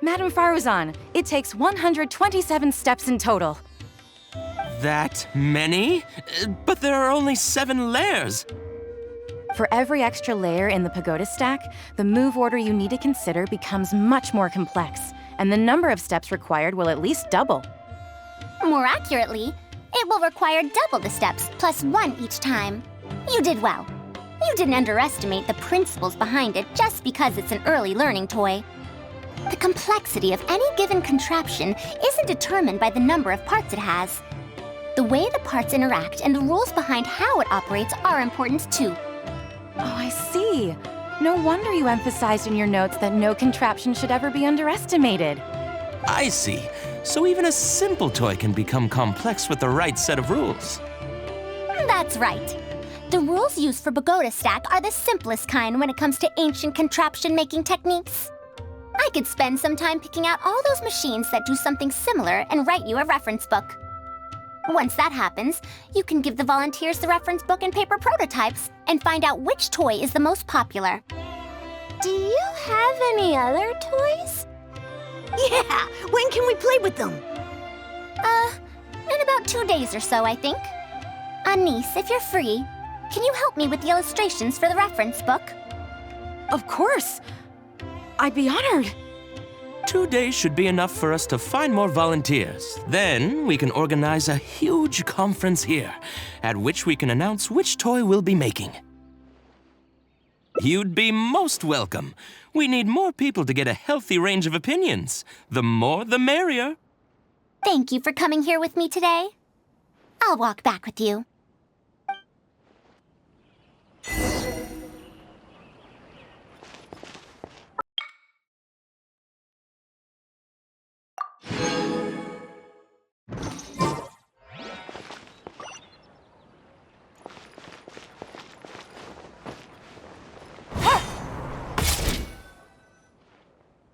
Madam Faruzan, it takes 127 steps in total. That many? But there are only 7 layers. For every extra layer in the pagoda stack, the move order you need to consider becomes much more complex, and the number of steps required will at least double. More accurately, it will require double the steps plus 1 each time. You did well. You didn't underestimate the principles behind it just because it's an early learning toy. The complexity of any given contraption isn't determined by the number of parts it has. The way the parts interact and the rules behind how it operates are important too. Oh, I see. No wonder you emphasized in your notes that no contraption should ever be underestimated. I see. So even a simple toy can become complex with the right set of rules. That's right. The rules used for Pagoda Stack are the simplest kind when it comes to ancient contraption-making techniques. I could spend some time picking out all those machines that do something similar and write you a reference book. Once that happens, you can give the volunteers the reference book and paper prototypes and find out which toy is the most popular. Do you have any other toys? Yeah! When can we play with them? In about 2 days or so, I think. Anise, if you're free, can you help me with the illustrations for the reference book? Of course! I'd be honored. 2 days should be enough for us to find more volunteers. Then we can organize a huge conference here, at which we can announce which toy we'll be making. You'd be most welcome. We need more people to get a healthy range of opinions. The more, the merrier. Thank you for coming here with me today. I'll walk back with you.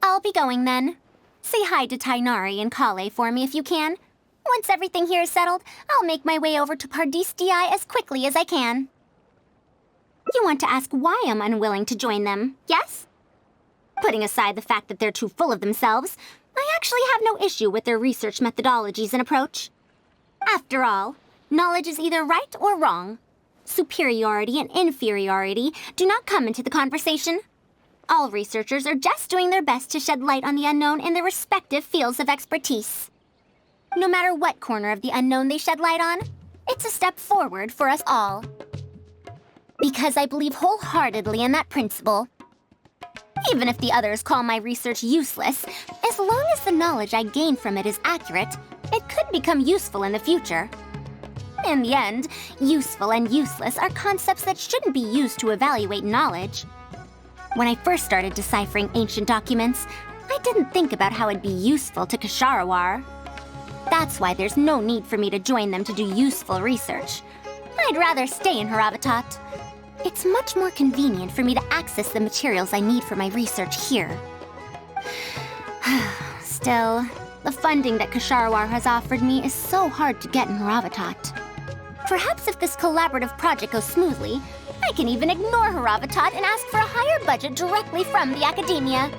I'll be going then. Say hi to Tainari and Kale for me if you can. Once everything here is settled, I'll make my way over to Pardis Di as quickly as I can. You want to ask why I'm unwilling to join them, yes? Putting aside the fact that they're too full of themselves, I actually have no issue with their research methodologies and approach. After all, knowledge is either right or wrong. Superiority and inferiority do not come into the conversation. All researchers are just doing their best to shed light on the unknown in their respective fields of expertise. No matter what corner of the unknown they shed light on, it's a step forward for us all. Because I believe wholeheartedly in that principle. Even if the others call my research useless, as long as the knowledge I gain from it is accurate, it could become useful in the future. In the end, useful and useless are concepts that shouldn't be used to evaluate knowledge. When I first started deciphering ancient documents, I didn't think about how it'd be useful to Ksharawar. That's why there's no need for me to join them to do useful research. I'd rather stay in Haravatat. It's much more convenient for me to access the materials I need for my research here. Still, the funding that Ksharawar has offered me is so hard to get in Haravatat. Perhaps if this collaborative project goes smoothly, I can even ignore Haravatat and ask for a higher budget directly from the academia.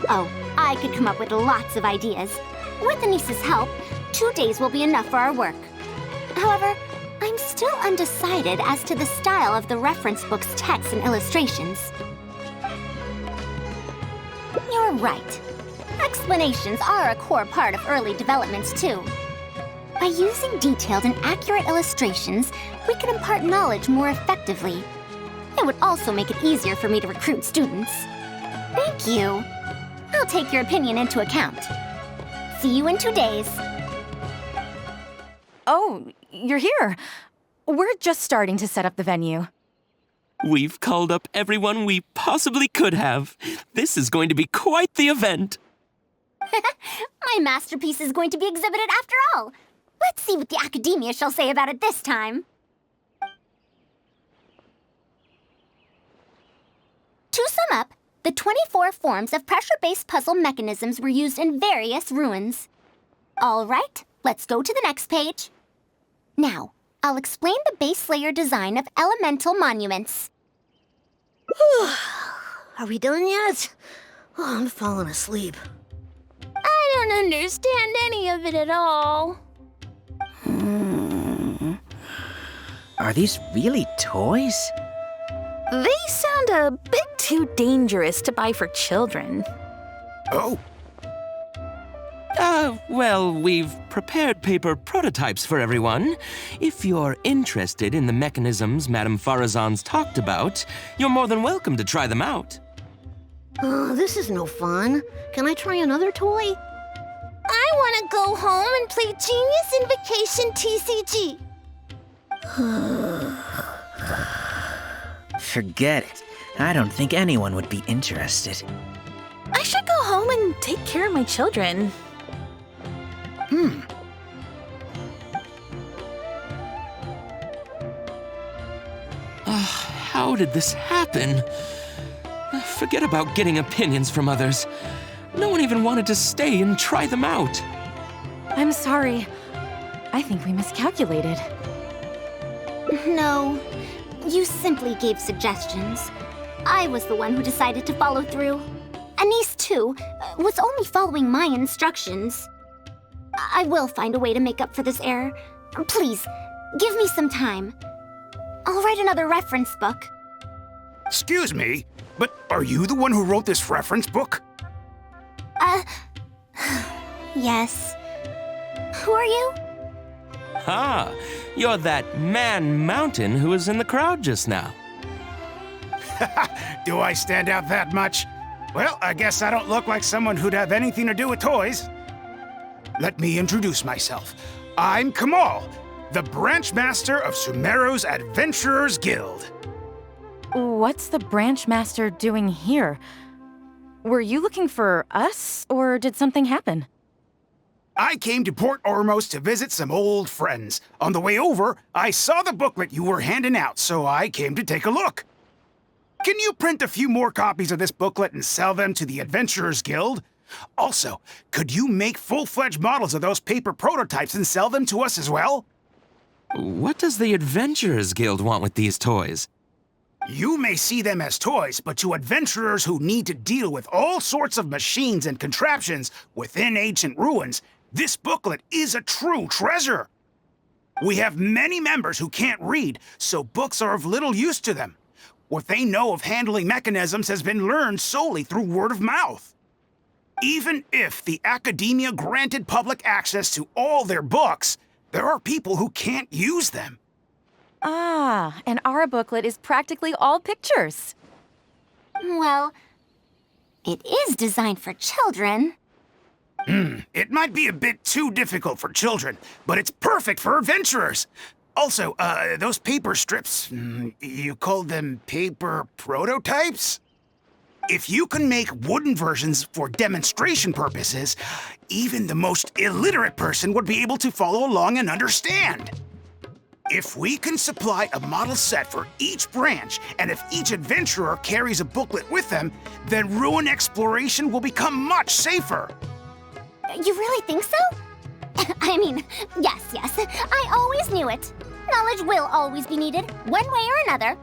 Oh, I I could come up with lots of ideas. With Anissa's help, 2 days will be enough for our work. However, I'm still undecided as to the style of the reference book's text and illustrations. You're right. Explanations are a core part of early developments, too. By using detailed and accurate illustrations, we can impart knowledge more effectively. It would also make it easier for me to recruit students. Thank you. I'll take your opinion into account. See you in 2 days. Oh, you're here. We're just starting to set up the venue. We've called up everyone we possibly could have. This is going to be quite the event. My masterpiece is going to be exhibited after all. Let's see what the Academia shall say about it this time. To sum up, the 24 forms of pressure-based puzzle mechanisms were used in various ruins. All right, let's go to the next page. Now, I'll explain the base layer design of elemental monuments. Are we done yet? Oh, I'm falling asleep. I don't understand any of it at all. Are these really toys? They sound a bit too dangerous to buy for children. Oh. Well, we've prepared paper prototypes for everyone. If you're interested in the mechanisms Madame Faruzan's talked about, you're more than welcome to try them out. Oh, this is no fun. Can I try another toy? I want to go home and play Genius Invocation TCG. Forget it. I don't think anyone would be interested. I should go home and take care of my children. How did this happen? Forget about getting opinions from others. No one even wanted to stay and try them out. I'm sorry. I think we miscalculated. No, you simply gave suggestions. I was the one who decided to follow through. Anise, too, was only following my instructions. I will find a way to make up for this error. Please, give me some time. I'll write another reference book. Excuse me, but are you the one who wrote this reference book? Yes. Who are you? Ah, you're that man Mountain who was in the crowd just now. Do I stand out that much? Well, I guess I don't look like someone who'd have anything to do with toys. Let me introduce myself. I'm Kamal, the branch master of Sumeru's Adventurers Guild. What's the branch master doing here? Were you looking for us, or did something happen? I came to Port Ormos to visit some old friends. On the way over, I saw the booklet you were handing out, so I came to take a look. Can you print a few more copies of this booklet and sell them to the Adventurers Guild? Also, could you make full-fledged models of those paper prototypes and sell them to us as well? What does the Adventurers Guild want with these toys? You may see them as toys, but to adventurers who need to deal with all sorts of machines and contraptions within ancient ruins, this booklet is a true treasure. We have many members who can't read, so books are of little use to them. What they know of handling mechanisms has been learned solely through word of mouth. Even if the Academia granted public access to all their books, there are people who can't use them. Ah, and our booklet is practically all pictures. Well, it is designed for children. It might be a bit too difficult for children, but it's perfect for adventurers. Also, those paper strips, you called them paper prototypes? If you can make wooden versions for demonstration purposes, even the most illiterate person would be able to follow along and understand. If we can supply a model set for each branch, and if each adventurer carries a booklet with them, then ruin exploration will become much safer. You really think so? I mean, yes, I always knew it. Knowledge will always be needed, one way or another.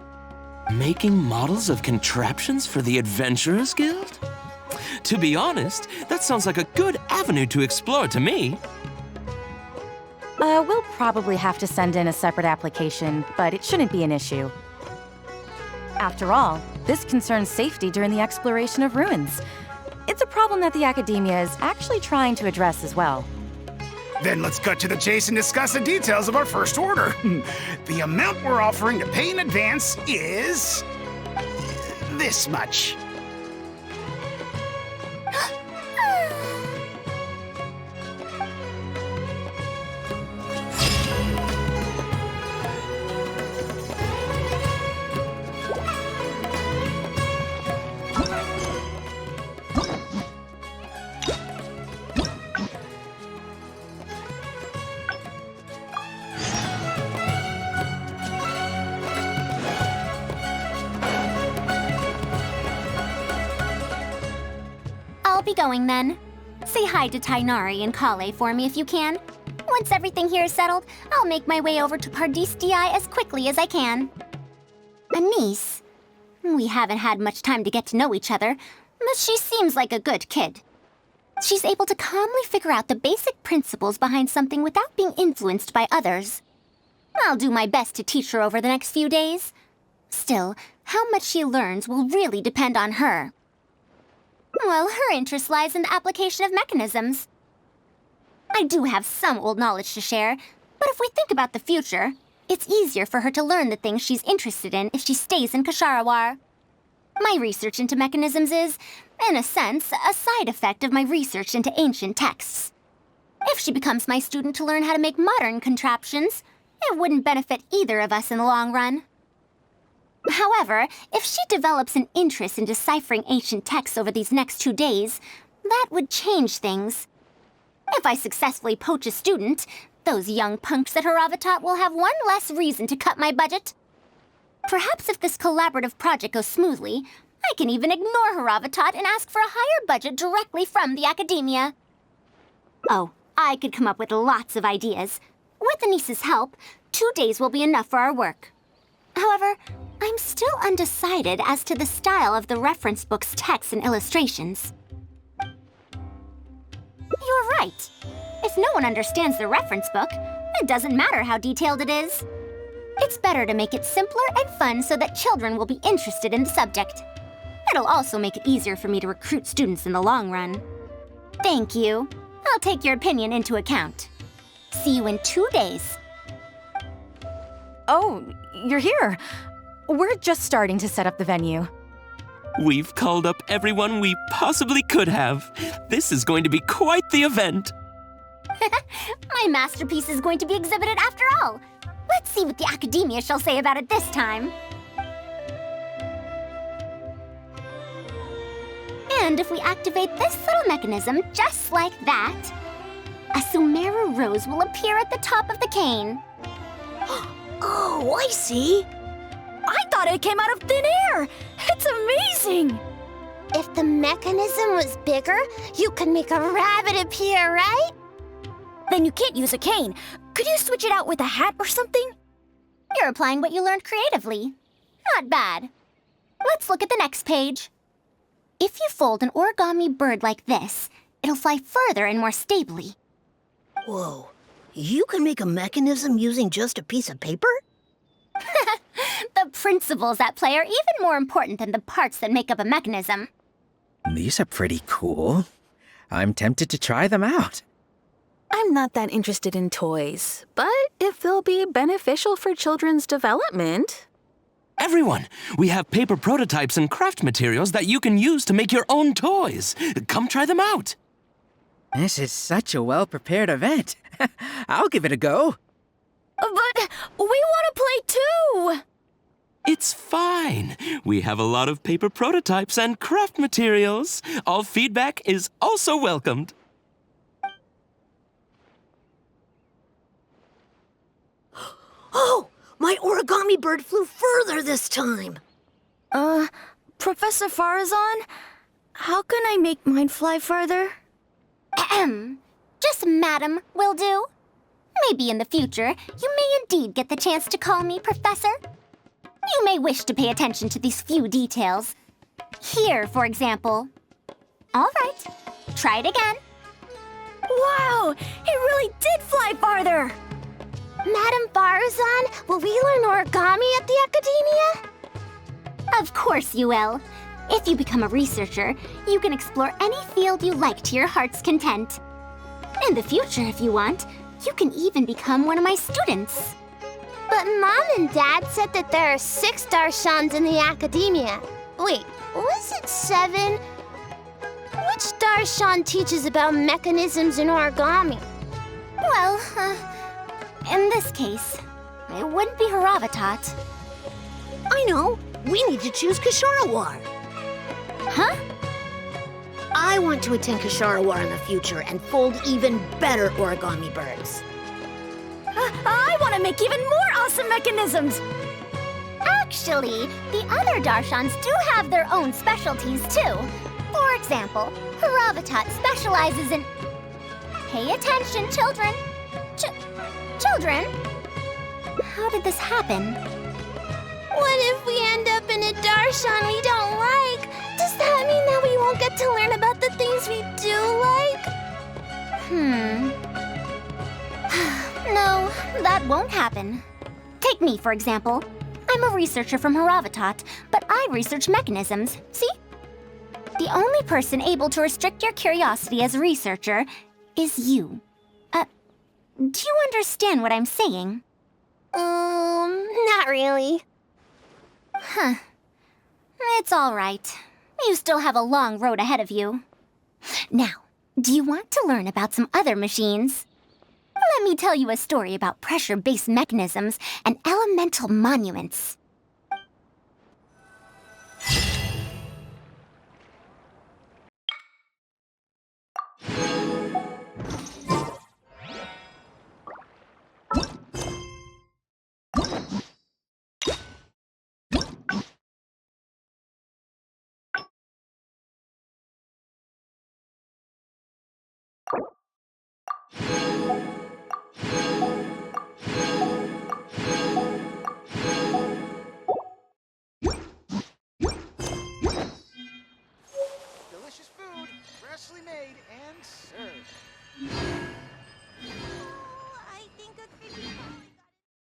Making models of contraptions for the Adventurers Guild? To be honest, that sounds like a good avenue to explore to me. We'll probably have to send in a separate application, but it shouldn't be an issue. After all, this concerns safety during the exploration of ruins. It's a problem that the Academia is actually trying to address as well. Then let's cut to the chase and discuss the details of our first order. The amount we're offering to pay in advance is... this much. I'll be going then. Say hi to Tainari and Kale for me if you can. Once everything here is settled, I'll make my way over to Pardis DI as quickly as I can. Anise? We haven't had much time to get to know each other, but she seems like a good kid. She's able to calmly figure out the basic principles behind something without being influenced by others. I'll do my best to teach her over the next few days. Still, how much she learns will really depend on her. Well, her interest lies in the application of mechanisms. I do have some old knowledge to share, but if we think about the future, it's easier for her to learn the things she's interested in if she stays in Kasharawar. My research into mechanisms is, in a sense, a side effect of my research into ancient texts. If she becomes my student to learn how to make modern contraptions, it wouldn't benefit either of us in the long run. However, if she develops an interest in deciphering ancient texts over these next 2 days, that would change things. If I successfully poach a student, those young punks at Haravatat will have one less reason to cut my budget. Perhaps if this collaborative project goes smoothly, I can even ignore Haravatat and ask for a higher budget directly from the Academia. Oh, I could come up with lots of ideas. With Anise's help, 2 days will be enough for our work. However, I'm still undecided as to the style of the reference book's text and illustrations. You're right. If no one understands the reference book, it doesn't matter how detailed it is. It's better to make it simpler and fun so that children will be interested in the subject. It'll also make it easier for me to recruit students in the long run. Thank you. I'll take your opinion into account. See you in 2 days. Oh, you're here. We're just starting to set up the venue. We've called up everyone we possibly could have. This is going to be quite the event. My masterpiece is going to be exhibited after all. Let's see what the Academia shall say about it this time. And if we activate this little mechanism just like that, a Sumeru rose will appear at the top of the cane. Oh, I see. I thought it came out of thin air! It's amazing! If the mechanism was bigger, you could make a rabbit appear, right? Then you can't use a cane. Could you switch it out with a hat or something? You're applying what you learned creatively. Not bad. Let's look at the next page. If you fold an origami bird like this, it'll fly further and more stably. Whoa. You can make a mechanism using just a piece of paper? The principles at play are even more important than the parts that make up a mechanism. These are pretty cool. I'm tempted to try them out. I'm not that interested in toys, but if they'll be beneficial for children's development... Everyone, we have paper prototypes and craft materials that you can use to make your own toys. Come try them out. This is such a well-prepared event. I'll give it a go. But we want to play too! It's fine. We have a lot of paper prototypes and craft materials. All feedback is also welcomed. Oh, my origami bird flew further this time. Professor Faruzan, how can I make mine fly further? Ahem. Just madam will do. Maybe in the future, you may indeed get the chance to call me Professor. You may wish to pay attention to these few details. Here, for example. All right. Try it again. Wow! It really did fly farther! Madam Faruzan, will we learn origami at the Academia? Of course you will. If you become a researcher, you can explore any field you like to your heart's content. In the future, if you want, you can even become one of my students. But Mom and Dad said that there are 6 Darshans in the Academia. Wait, was it 7? Which Darshan teaches about mechanisms in origami? Well, in this case, it wouldn't be Haravatat. I know. We need to choose Kasharawar. Huh? I want to attend Kasharawar in the future and fold even better origami birds. I want to make even more awesome mechanisms! Actually, the other Darshans do have their own specialties, too. For example, Haravatat specializes in... Pay attention, children. Children? How did this happen? What if we end up in a Darshan we don't like? Does that mean that we won't get to learn about the things we do like? No, that won't happen. Take me, for example. I'm a researcher from Haravatat, but I research mechanisms, see? The only person able to restrict your curiosity as a researcher is you. Do you understand what I'm saying? Not really. Huh. It's all right. You still have a long road ahead of you. Now, do you want to learn about some other machines? Let me tell you a story about pressure-based mechanisms and elemental monuments.